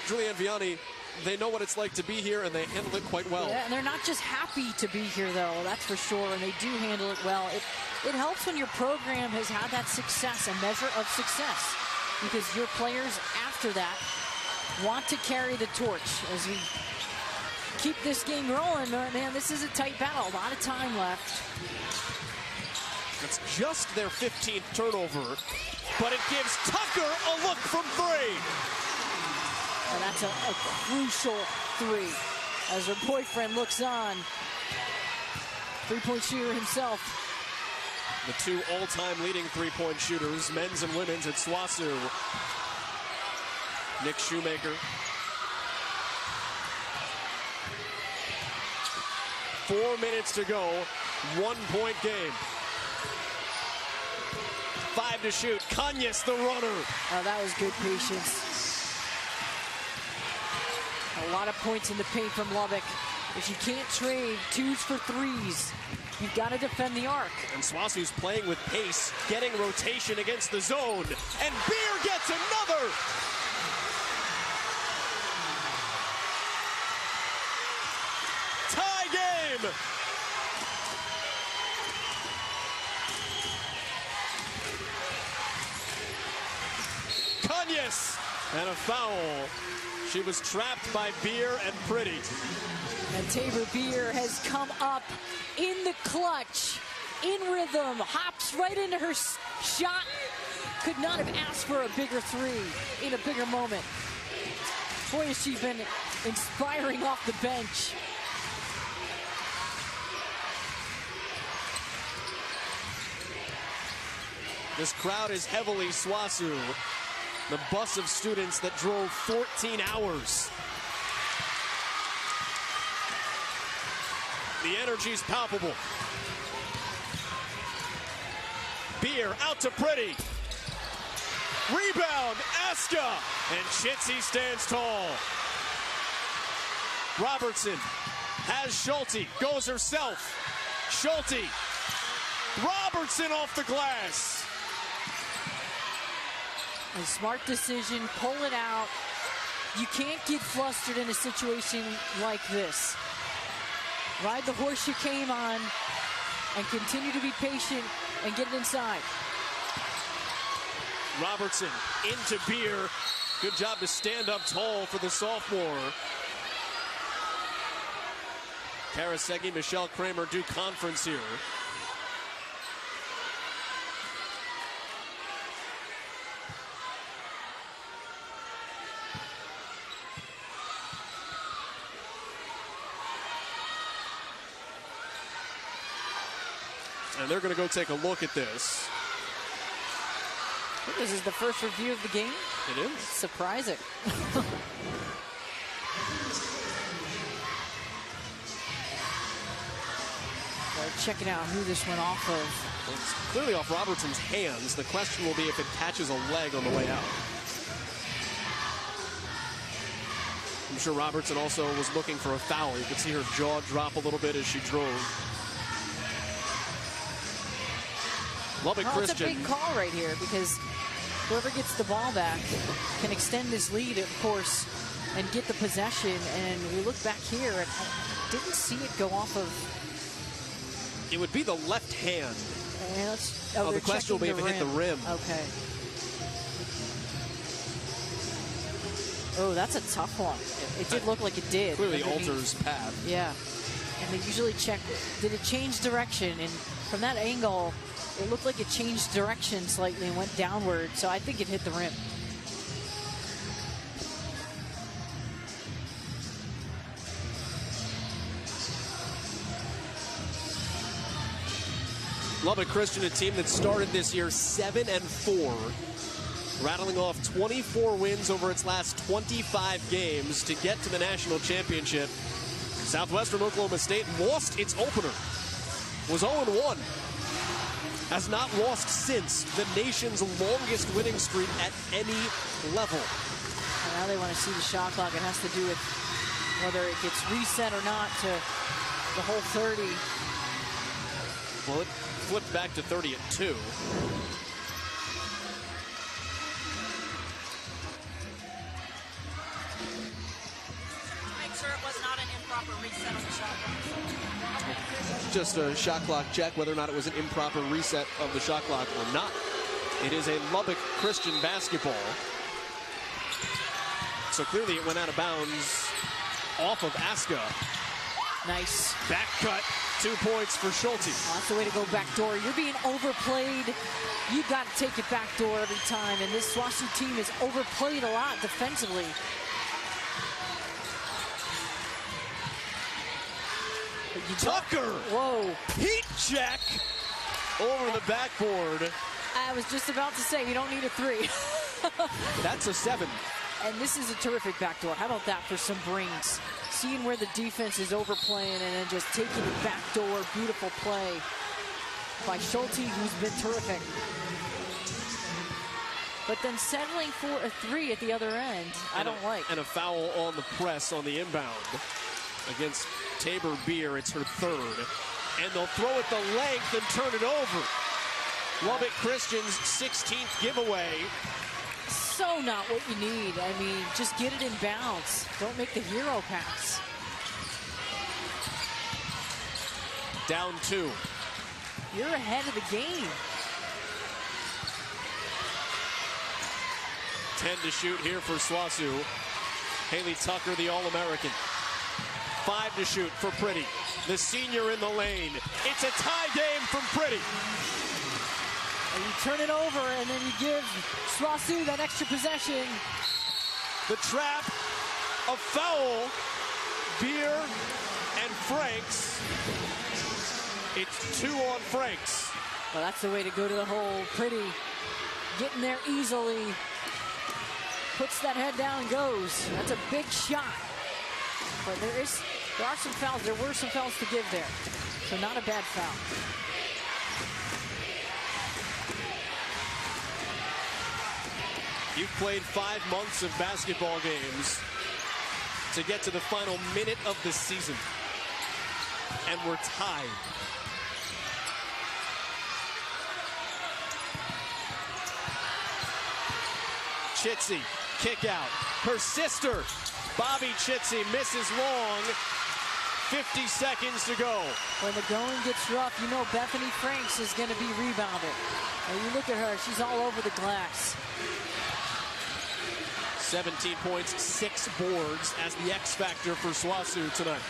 Julianne Vianney, they know what it's like to be here, and they handle it quite well. Yeah, and they're not just happy to be here, though, that's for sure, and they do handle it well. It helps when your program has had that success, a measure of success, because your players after that want to carry the torch. As we keep this game rolling, man, this is a tight battle. A lot of time left. It's just their 15th turnover, but it gives Tucker a look from 3. And that's a crucial 3. As her boyfriend looks on, 3-point shooter himself. The 2 all-time leading 3-point shooters, men's and women's, at SWOSU. Nick Shoemaker. 4 minutes to go, 1-point game. 5 to shoot. Cunhas, the runner. Oh, that was good patience. A lot of points in the paint from Lubbock. If you can't trade 2s for 3s, you've got to defend the arc. And SWOSU's playing with pace, getting rotation against the zone. And Beer gets another. Tie game. Cunhas and a foul. She was trapped by Beer and Pretty. And Tabor Beer has come up in the clutch, in rhythm, hops right into her shot. Could not have asked for a bigger 3 in a bigger moment. Boy, has she been inspiring off the bench. This crowd is heavily SWOSU. The bus of students that drove 14 hours. The energy's palpable. Beer out to Pretty. Rebound, Aska. And Chitsey stands tall. Robertson has Schulte, goes herself. Schulte. Robertson off the glass. A smart decision, pull it out. You can't get flustered in a situation like this. Ride the horse you came on and continue to be patient and get it inside. Robertson into Beer. Good job to stand up tall for the sophomore. Karasegi, Michelle Kramer do conference here. And they're going to go take a look at this. This is the first review of the game. It is. Surprising. They're checking out who this went off of. It's clearly off Robertson's hands. The question will be if it catches a leg on the way out. I'm sure Robertson also was looking for a foul. You could see her jaw drop a little bit as she drove. Lubbock Christian. It's a big call right here because whoever gets the ball back can extend this lead, of course, and get the possession. And we look back here, and I didn't see it go off of. It would be the left hand. And the question will be if it hit the rim. Okay. Oh, that's a tough one. It did look like it did. Clearly alters path. Yeah. And they usually check, did it change direction? And from that angle, it looked like it changed direction slightly and went downward. So I think it hit the rim. Lubbock Christian, a team that started this year 7-4, rattling off 24 wins over its last 25 games to get to the national championship. Southwestern Oklahoma State lost its opener, was 0-1, has not lost since the nation's longest winning streak at any level. And now they want to see the shot clock. It has to do with whether it gets reset or not to the whole 30. Well, it flipped back to 30 at 2. Make sure it was not an improper reset on the shot clock. Just a shot clock check whether or not it was an improper reset of the shot clock or not. It is a Lubbock Christian basketball. So clearly it went out of bounds off of Aska. Nice. Back cut, 2 points for Schulte. Oh, that's the way to go back door. You're being overplayed. You got to take it back door every time. And this SWOSU team is overplayed a lot defensively. Tucker! Whoa. Heat check over the backboard. I was just about to say, you don't need a 3. That's a 7. And this is a terrific backdoor. How about that for some brains? Seeing where the defense is overplaying and then just taking it backdoor. Beautiful play by Schulte, who's been terrific. But then settling for a 3 at the other end, I don't like. And a foul on the press on the inbound against Tabor Beer. It's her 3rd. And they'll throw it the length and turn it over. Lubbock Christian's 16th giveaway. So not what you need. I mean, just get it in bounds. Don't make the hero pass. Down 2. You're ahead of the game. 10 to shoot here for SWOSU. Haley Tucker, the All-American. 5 to shoot for Pretty, the senior in the lane. It's a tie game from Pretty. And you turn it over, and then you give SWOSU that extra possession. The trap, a foul, Beer and Franks. It's 2 on Franks. Well, that's the way to go to the hole. Pretty getting there easily. Puts that head down and goes. That's a big shot. But there are some fouls. There were some fouls to give there. So not a bad foul. You've played 5 months of basketball games to get to the final minute of the season. And we're tied. Chitsey, kick out. Her sister, Bobby Chitsey, misses long. 50 seconds to go. When the going gets rough, you know Bethany Franks is going to be rebounded. And you look at her, she's all over the glass. 17 points, 6 boards as the X factor for SWOSU tonight.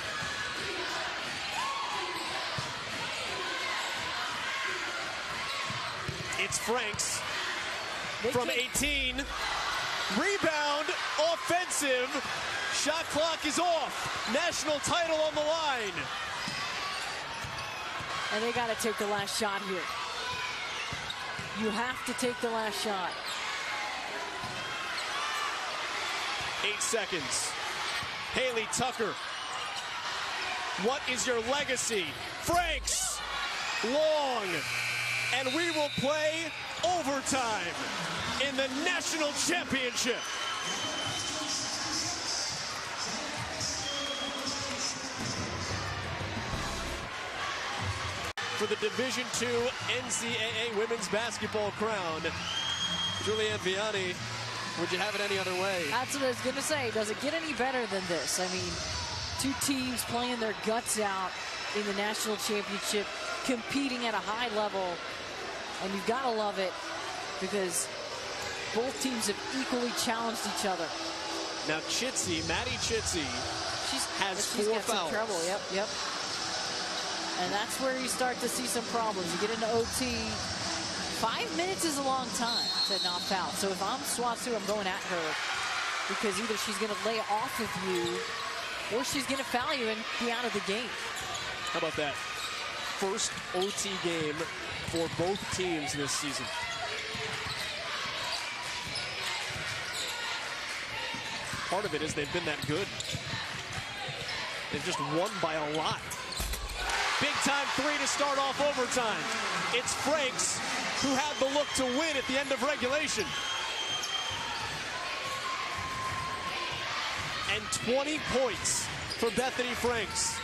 It's Franks from 18. Rebound, offensive. Shot clock is off. National title on the line. And they got to take the last shot here. You have to take the last shot. 8 seconds. Haley Tucker. What is your legacy? Franks. Long. And we will play overtime in the national championship. For the Division II NCAA women's basketball crown, Julianne Vianney, would you have it any other way? That's what I was going to say. Does it get any better than this? I mean, 2 teams playing their guts out in the national championship, competing at a high level, and you've got to love it because both teams have equally challenged each other. Now Chitsey, Maddie Chitsey, has 4 fouls. Some trouble. Yep. And that's where you start to see some problems. You get into OT. 5 minutes is a long time to not foul. So if I'm SWOSU, I'm going at her because either she's going to lay off of you or she's going to foul you and be out of the game. How about that? First OT game for both teams this season. Part of it is they've been that good. They've just won by a lot. Big time three to start off overtime. It's Franks who had the look to win at the end of regulation. And 20 points for Bethany Franks.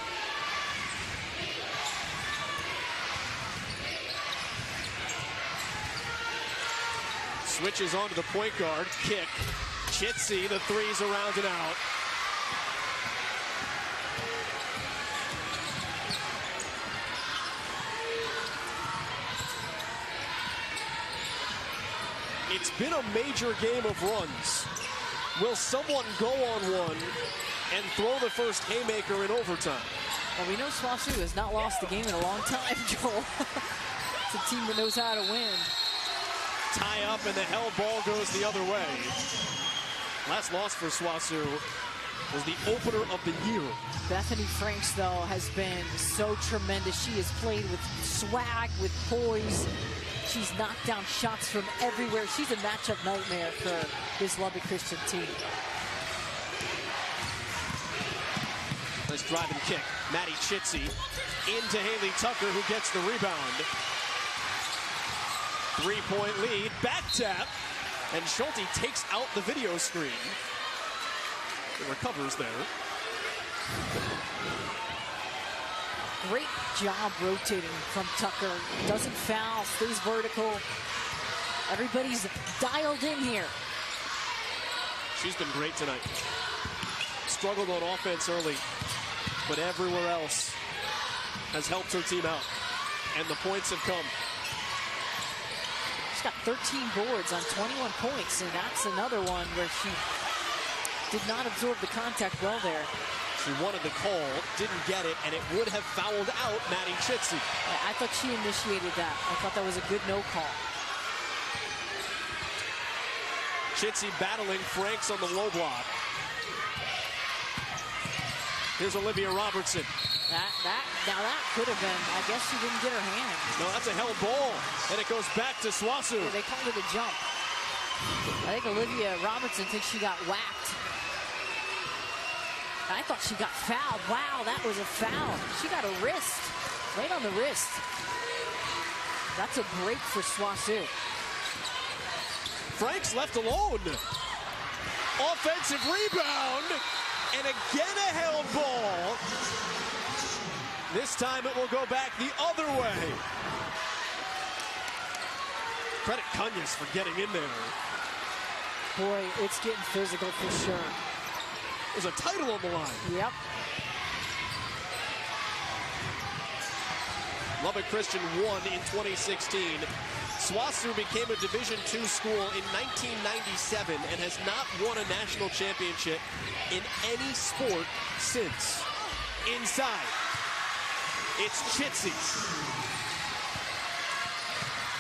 Switches onto the point guard, kick. Chitsey, the threes around and out. It's been a major game of runs. Will someone go on one and throw the first haymaker in overtime? Well, we know SWOSU has not lost a game in a long time, Joel. It's a team that knows how to win. Tie up and the held ball goes the other way. Last loss for SWOSU was the opener of the year. Bethany Franks, though, has been so tremendous. She has played with swag, with poise. She's knocked down shots from everywhere. She's a matchup nightmare for this Lubbock Christian team. Nice drive and kick. Maddie Chitsey into Haley Tucker, who gets the rebound. 3-point lead, back tap, and Schulte takes out the video screen. It recovers there. Great job rotating from Tucker. Doesn't foul, stays vertical. Everybody's dialed in here. She's been great tonight. Struggled on offense early, but everywhere else has helped her team out. And the points have come. She's got 13 boards on 21 points, and that's another one where she did not absorb the contact well there. She wanted the call, didn't get it, and it would have fouled out Maddie Chitsey. I thought she initiated that. I thought that was a good no call. Chitsey battling Franks on the low block. Here's Olivia Robertson. Now that could have been, I guess she didn't get her hand. No, that's a held ball, and it goes back to SWOSU. Yeah, they called it a jump. I think Olivia Robertson thinks she got whacked. I thought she got fouled. Wow, that was a foul. She got a wrist, right on the wrist. That's a break for SWOSU. Franks left alone. Offensive rebound, and again a held ball. This time it will go back the other way. Credit Cunhas for getting in there. Boy, it's getting physical for sure. There's a title on the line. Yep. Lubbock Christian won in 2016. SWOSU became a Division II school in 1997 and has not won a national championship in any sport since. Inside, it's Chitsey.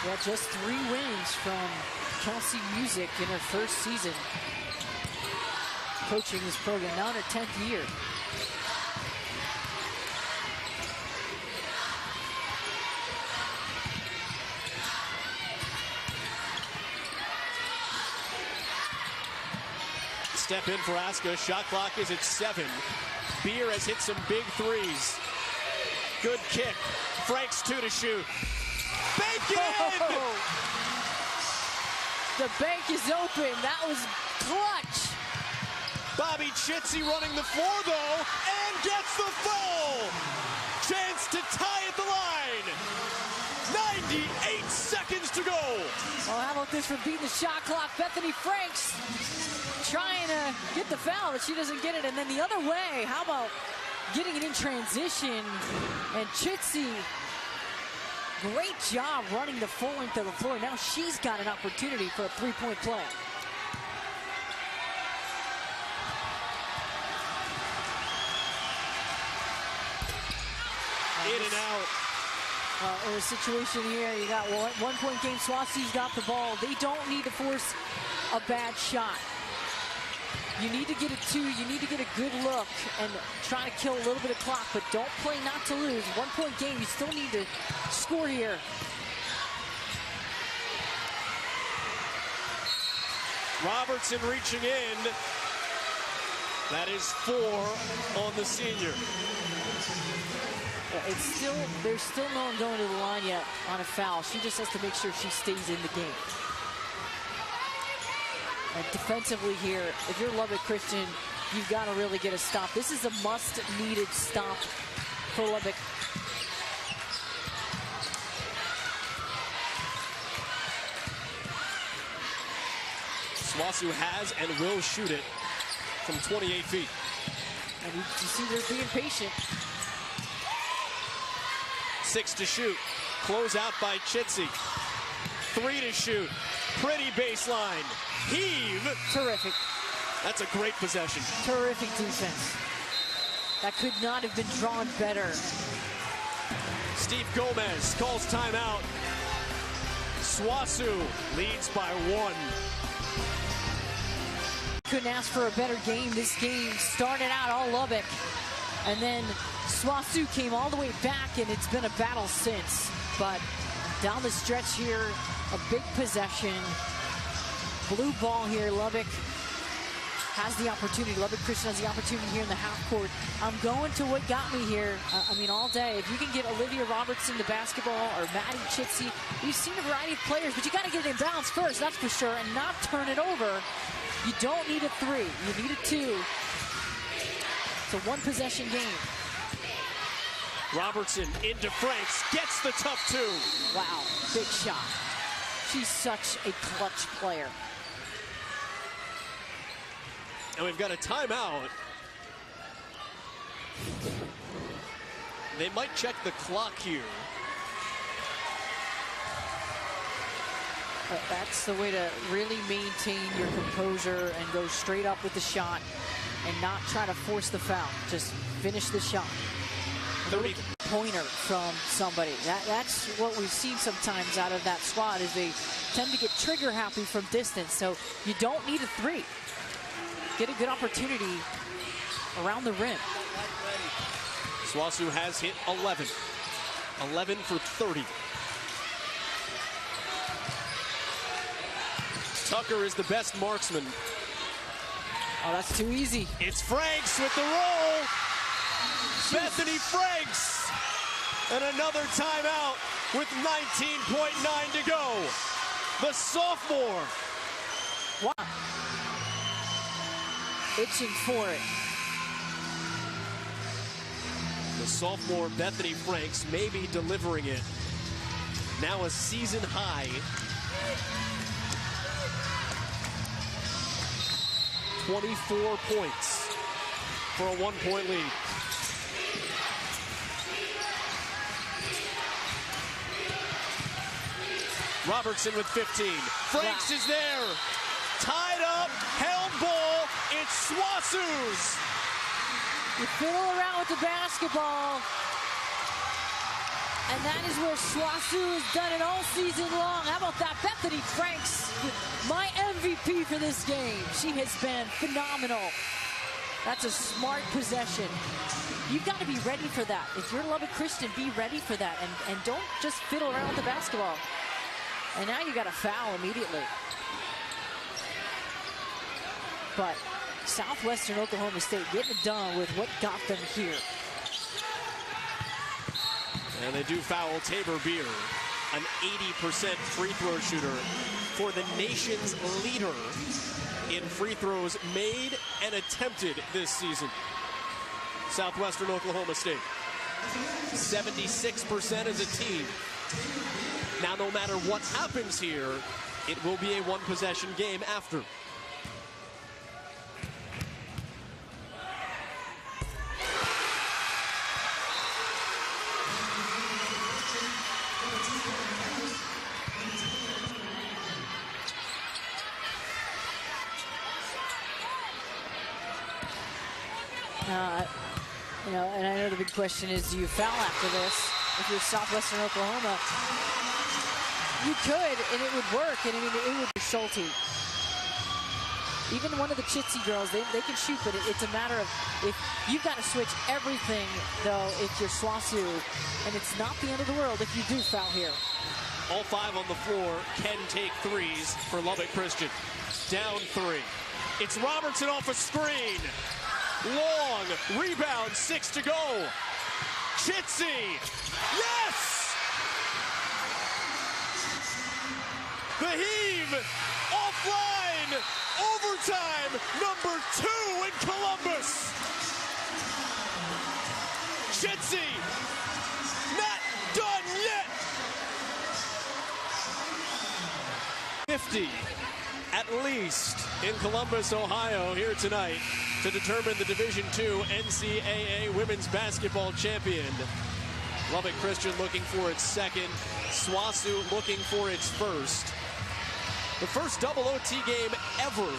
Yeah, just 3 wins from Kelsey Music in her first season coaching this program, now in her 10th year. Step in for Aska. Shot clock is at 7. Beer has hit some big threes. Good kick. Franks 2 to shoot. Bank it! Oh. The bank is open. That was clutch. Bobby Chitsey running the floor, though, and gets the foul. Chance to tie at the line. 98 seconds to go. Well, how about this for beating the shot clock? Bethany Franks trying to get the foul, but she doesn't get it. And then the other way, how about getting it in transition? And Chitsey, great job running the full length of the floor. Now she's got an opportunity for a 3-point play. In and out. In a situation here, you got one-point game. Swasu's got the ball. They don't need to force a bad shot. You need to get a 2. You need to get a good look and try to kill a little bit of clock, but don't play not to lose. One-point game, you still need to score here. Robertson reaching in. That is 4 on the senior. There's still no one going to the line yet on a foul. She just has to make sure she stays in the game. And defensively here, if you're Lubbock Christian, you've got to really get a stop. This is a must-needed stop for Lubbock. Swasu has and will shoot it from 28 feet. And you see they're being patient. 6 to shoot. Close out by Chitsey. 3 to shoot. Pretty baseline. Heave. Terrific. That's a great possession. Terrific defense. That could not have been drawn better. Steve Gomez calls timeout. Swasu leads by 1. Couldn't ask for a better game. This game started out all Lubbock, and then Swasu came all the way back, and it's been a battle since. But down the stretch here, a big possession. Blue ball here. Lubbock has the opportunity. Lubbock Christian has the opportunity here in the half court. I'm going to what got me here. I mean, all day. If you can get Olivia Robertson to basketball or Maddie Chitsey, we've seen a variety of players, but you got to get it in bounds first, that's for sure, and not turn it over. You don't need a 3. You need a 2. It's a one-possession game. Robertson into Franks. Gets the tough 2. Wow, big shot. She's such a clutch player. And we've got a timeout. They might check the clock here. That's the way to really maintain your composure and go straight up with the shot and not try to force the foul. Just finish the shot. 30 pointer from somebody. That's what we've seen sometimes out of that squad, is they tend to get trigger happy from distance. So you don't need a 3. Get a good opportunity around the rim. Swasu has hit 11. 11 for 30. Tucker is the best marksman. Oh, that's too easy. It's Franks with the roll. Bethany Franks. And another timeout with 19.9 to go. The sophomore. Wow. Itching for it. The sophomore Bethany Franks may be delivering it. Now a season high. 24 points for a 1-point lead. Robertson with 15. Franks is there. Tied up, held ball. It's Swasu's. You fiddle around with the basketball, and that is where Swasu has done it all season long. How about that? Bethany Franks, my MVP for this game. She has been phenomenal. That's a smart possession. You've got to be ready for that. If you're Lubbock Christian, be ready for that, and don't just fiddle around with the basketball. And now you got a foul immediately. But Southwestern Oklahoma State getting it done with what got them here. And they do foul Tabor Beer, an 80% free throw shooter, for the nation's leader in free throws made and attempted this season. Southwestern Oklahoma State, 76% as a team. Now, no matter what happens here, it will be a one-possession game after. You know, and I know the big question is, do you foul after this? If you're Southwestern Oklahoma, you could, and it would work, and I mean, it would be Schulte. Even one of the Chitsey girls, they can shoot, but it's a matter of if you've got to switch everything, though, if you're SWOSU, and it's not the end of the world if you do foul here. All 5 on the floor can take threes for Lubbock Christian. Down 3. It's Robertson off a screen. Long rebound, 6 to go. Chitsey, yes! The heave, offline, overtime, number 2 in Columbus. Chitsey, not done yet. 50 at least in Columbus, Ohio, here tonight to determine the Division II NCAA Women's Basketball Champion. Lubbock Christian looking for its second. SWOSU looking for its first. The first double OT game ever.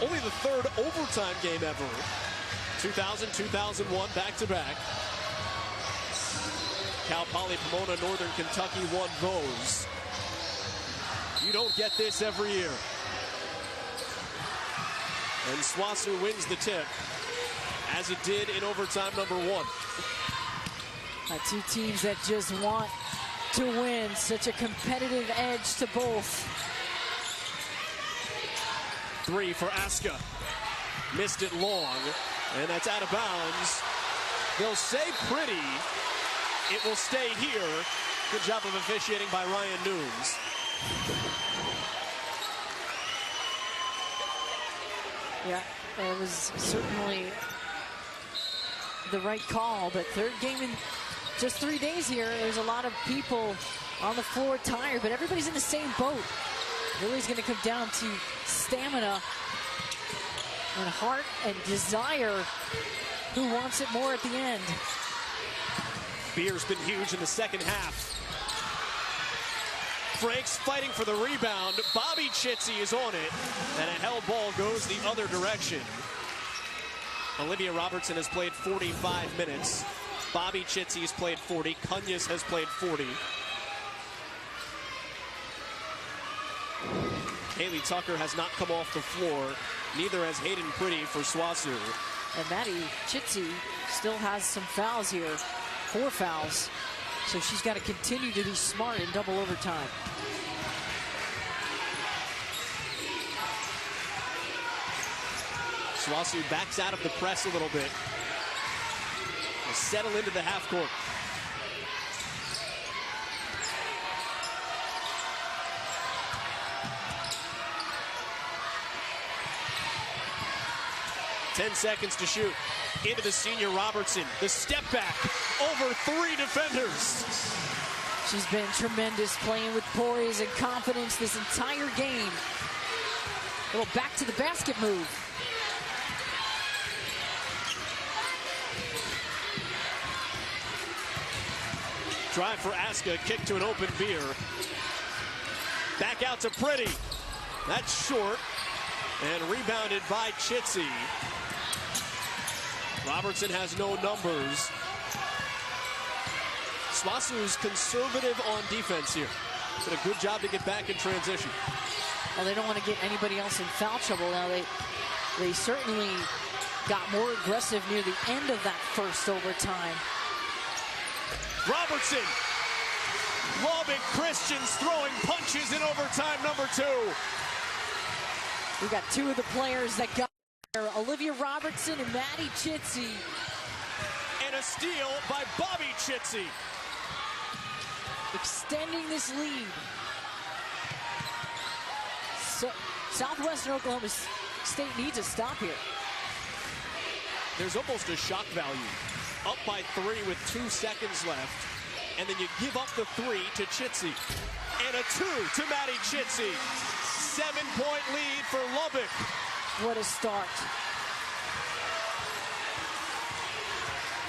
Only the 3rd overtime game ever. 2000, 2001, back-to-back. Cal Poly Pomona, Northern Kentucky won those. You don't get this every year. And SWOSU wins the tip, as it did in overtime number 1. 2 teams that just want to win. Such a competitive edge to both. 3 for Aska. Missed it long, and that's out of bounds. They'll say pretty. It will stay here. Good job of officiating by Ryan Nunes. Yeah, it was certainly the right call, but 3rd game in just 3 days here. There's a lot of people on the floor tired, but everybody's in the same boat. Really is going to come down to stamina and heart and desire. Who wants it more at the end? Beer's been huge in the second half. Franks fighting for the rebound. Bobby Chitsey is on it, and a held ball goes the other direction. Olivia Robertson has played 45 minutes. Bobby Chitsey has played 40. Cunhas has played 40. Haley Tucker has not come off the floor. Neither has Hayden Pretty for SWOSU. And Maddie Chitsey still has some fouls here. 4 fouls. So she's got to continue to be smart in double overtime. SWOSU backs out of the press a little bit. Will settle into the half court. Ten seconds to shoot. Into the senior Robertson. The step back over 3 defenders. She's been tremendous, playing with poise and confidence this entire game. A little back to the basket move. Drive for Aska, kick to an open Beer. Back out to Pretty. That's short. And rebounded by Chitsey. Robertson has no numbers. SWOSU's conservative on defense here. Did a good job to get back in transition. Well, they don't want to get anybody else in foul trouble now. They certainly got more aggressive near the end of that first overtime. Robertson. Lubbock Christians throwing punches in overtime number 2. We got 2 of the players that got there. Olivia Robertson and Maddie Chitsey. And a steal by Bobby Chitsey. Extending this lead. So, Southwestern Oklahoma State needs a stop here. There's almost a shock value. Up by 3 with 2 seconds left. And then you give up the 3 to Chitsey. And a 2 to Maddie Chitsey. 7-point lead for Lubbock. What a start.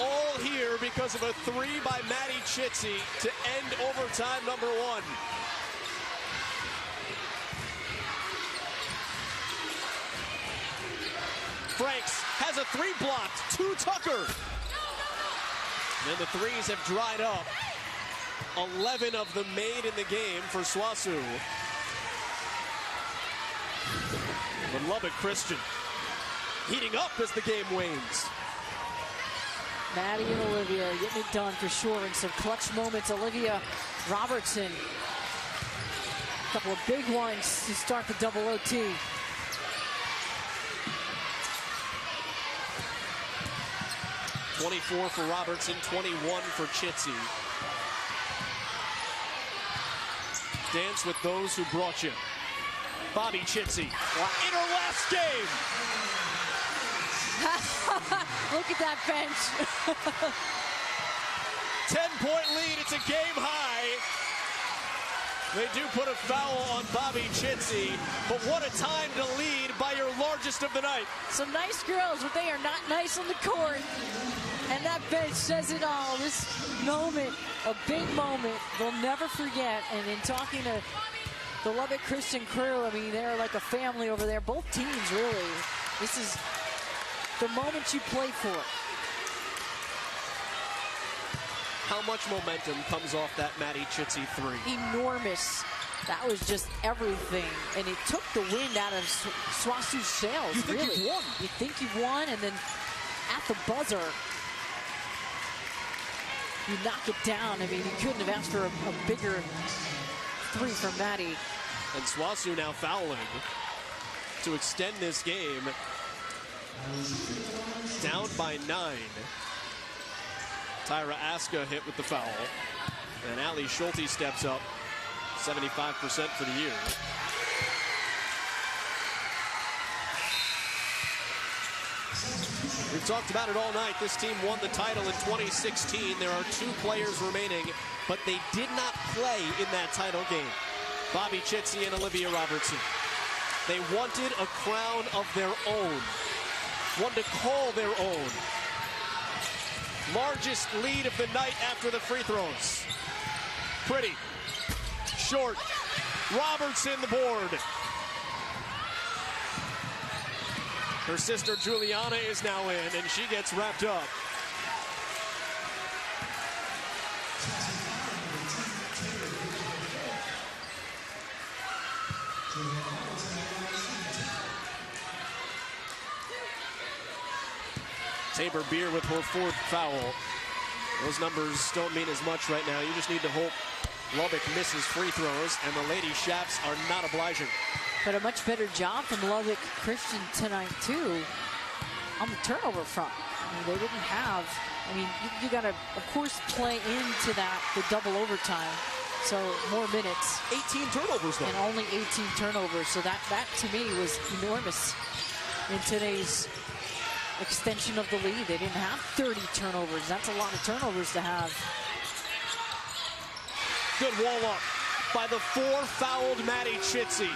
All here because of a 3 by Maddie Chitsey to end overtime number 1. Franks has a 3 blocked to Tucker. And the threes have dried up. 11 of them made in the game for SWOSU. But Lubbock Christian heating up as the game wanes. Maddie and Olivia getting it done for sure in some clutch moments. Olivia Robertson, a couple of big ones to start the double OT. .24 for Robertson, 21 for Chitsey. Dance with those who brought you. Bobby Chitsey in her last game. Look at that bench. 10-point lead, it's a game high. They do put a foul on Bobby Chitsey, but what a time to lead by your largest of the night. Some nice girls, but they are not nice on the court. And that bench says it all. This moment, a big moment, they'll never forget. And in talking to the Lubbock Christian crew, I mean, they're like a family over there. Both teams, really. This is the moment you play for. How much momentum comes off that Maddie Chitsey three? Enormous. That was just everything. And it took the wind out of SWOSU's sails, you think really. You've won. You think you've won, and then at the buzzer, you knock it down. I mean, you couldn't have asked for a bigger three from Maddie. And SWOSU now fouling to extend this game. Down by 9. Tyra Aska hit with the foul. And Allie Schulte steps up. 75% for the year. We've talked about it all night. This team won the title in 2016. There are 2 players remaining, but they did not play in that title game. Bobby Chitsey and Olivia Robertson. They wanted a crown of their own. One to call their own. Largest lead of the night after the free throws. Pretty. Short. Robertson the board. Her sister Juliana is now in, and she gets wrapped up. Tabor Beer with her 4th foul. Those numbers don't mean as much right now. You just need to hope Lubbock misses free throws, and the Lady Chaps are not obliging. But a much better job from Lubbock Christian tonight, too, on the turnover front. I mean, they didn't have, I mean, you got to, of course, play into that, the double overtime. So more minutes. 18 turnovers, though. And only 18 turnovers. So that to me, was enormous in today's extension of the lead. They didn't have 30 turnovers. That's a lot of turnovers to have. Good wall up by the 4-fouled Maddie Chitsey.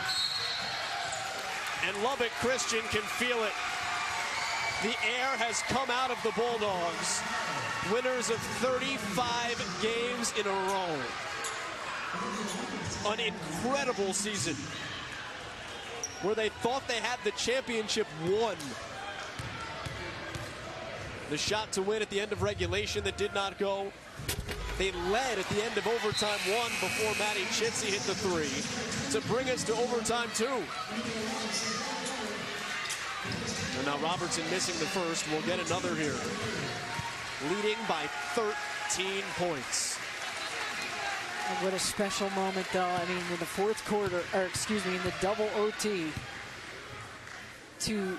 And Lubbock Christian can feel it. The air has come out of the Bulldogs. Winners of 35 games in a row. An incredible season where they thought they had the championship won. The shot to win at the end of regulation that did not go. They led at the end of overtime 1 before Maddie Chitsey hit the 3 to bring us to overtime 2. And now Robertson missing the first. We'll get another here. Leading by 13 points. And what a special moment, though. I mean, in the 4th quarter, or excuse me, in the double OT, to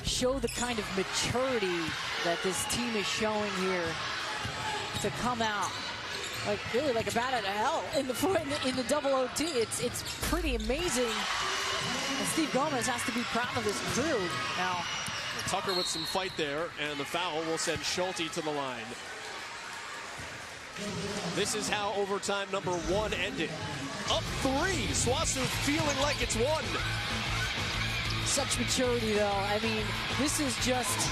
show the kind of maturity that this team is showing here, to come out like really like a bat out of hell in the double OT. It's pretty amazing. And Steve Gomez has to be proud of this crew now. Tucker with some fight there, and the foul will send Schulte to the line. This is how overtime number 1 ended. Up 3, SWOSU feeling like it's won. Such maturity, though. I mean, this is just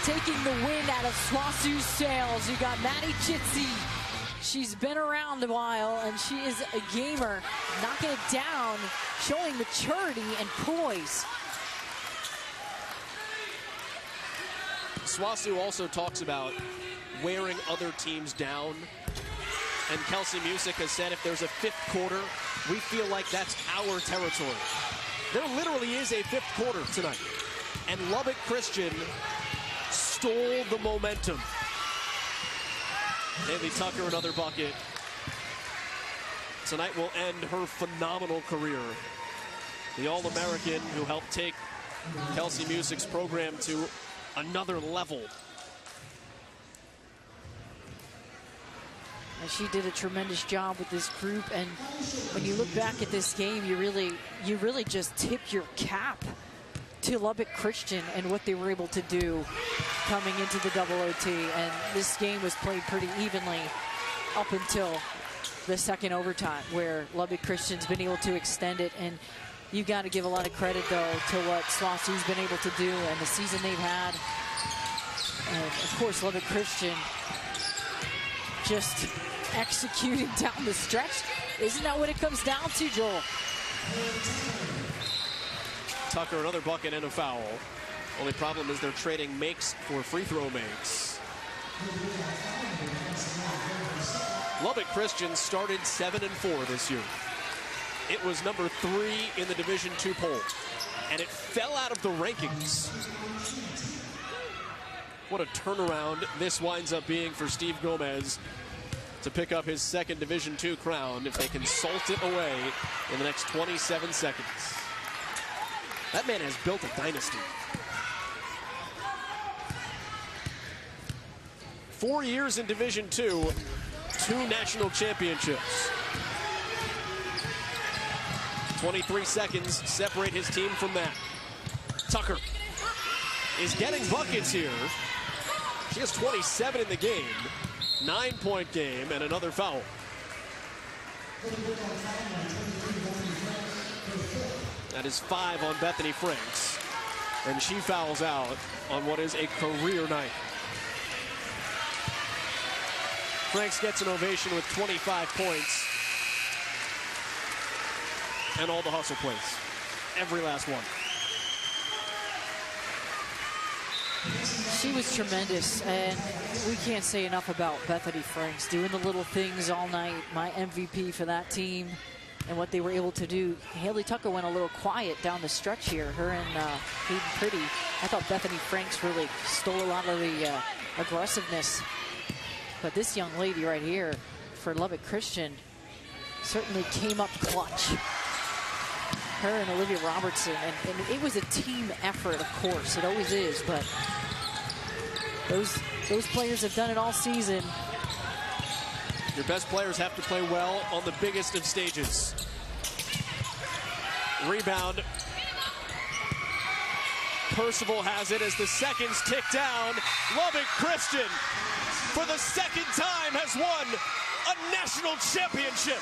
taking the wind out of SWOSU's sails. You got Maddie Chitsey. She's been around a while, and she is a gamer. Knocking it down, showing maturity and poise. SWOSU also talks about wearing other teams down. And Kelsey Music has said if there's a fifth quarter, we feel like that's our territory. There literally is a fifth quarter tonight. And Lubbock Christian stole the momentum. Haley Tucker, another bucket. Tonight will end her phenomenal career. The All-American who helped take Kelsey Music's program to another level. And she did a tremendous job with this group. And when you look back at this game, you really just tip your cap to Lubbock Christian and what they were able to do coming into the double OT. And this game was played pretty evenly up until the second overtime, where Lubbock Christian's been able to extend it. And you got to give a lot of credit, though, to what SWASU's been able to do and the season they've had. And of course, Lubbock Christian just executing down the stretch. Isn't that what it comes down to, Joel? Tucker, another bucket and a foul. Only problem is they're trading makes for free throw makes. Lubbock Christian started 7-4 this year. It was number 3 in the Division II poll, and it fell out of the rankings. What a turnaround this winds up being for Steve Gomez to pick up his second Division II crown if they can salt it away in the next 27 seconds. That man has built a dynasty. 4 years in Division II, 2 national championships. 23 seconds separate his team from that. Tucker is getting buckets here. She has 27 in the game. 9-point game and another foul. That is 5 on Bethany Franks. And she fouls out on what is a career night. Franks gets an ovation with 25 points. And all the hustle plays. Every last one. She was tremendous, and we can't say enough about Bethany Franks doing the little things all night. My MVP for that team and what they were able to do. Haley Tucker went a little quiet down the stretch here. Her and Hayden Pretty. I thought Bethany Franks really stole a lot of the aggressiveness. But this young lady right here for Lubbock Christian certainly came up clutch. Her and Olivia Robertson, and it was a team effort, of course. It always is, but those players have done it all season. Your best players have to play well on the biggest of stages. Rebound. Percival has it as the seconds tick down. Lubbock Christian, for the second time, has won a national championship.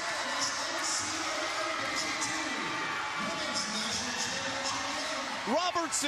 Robertson.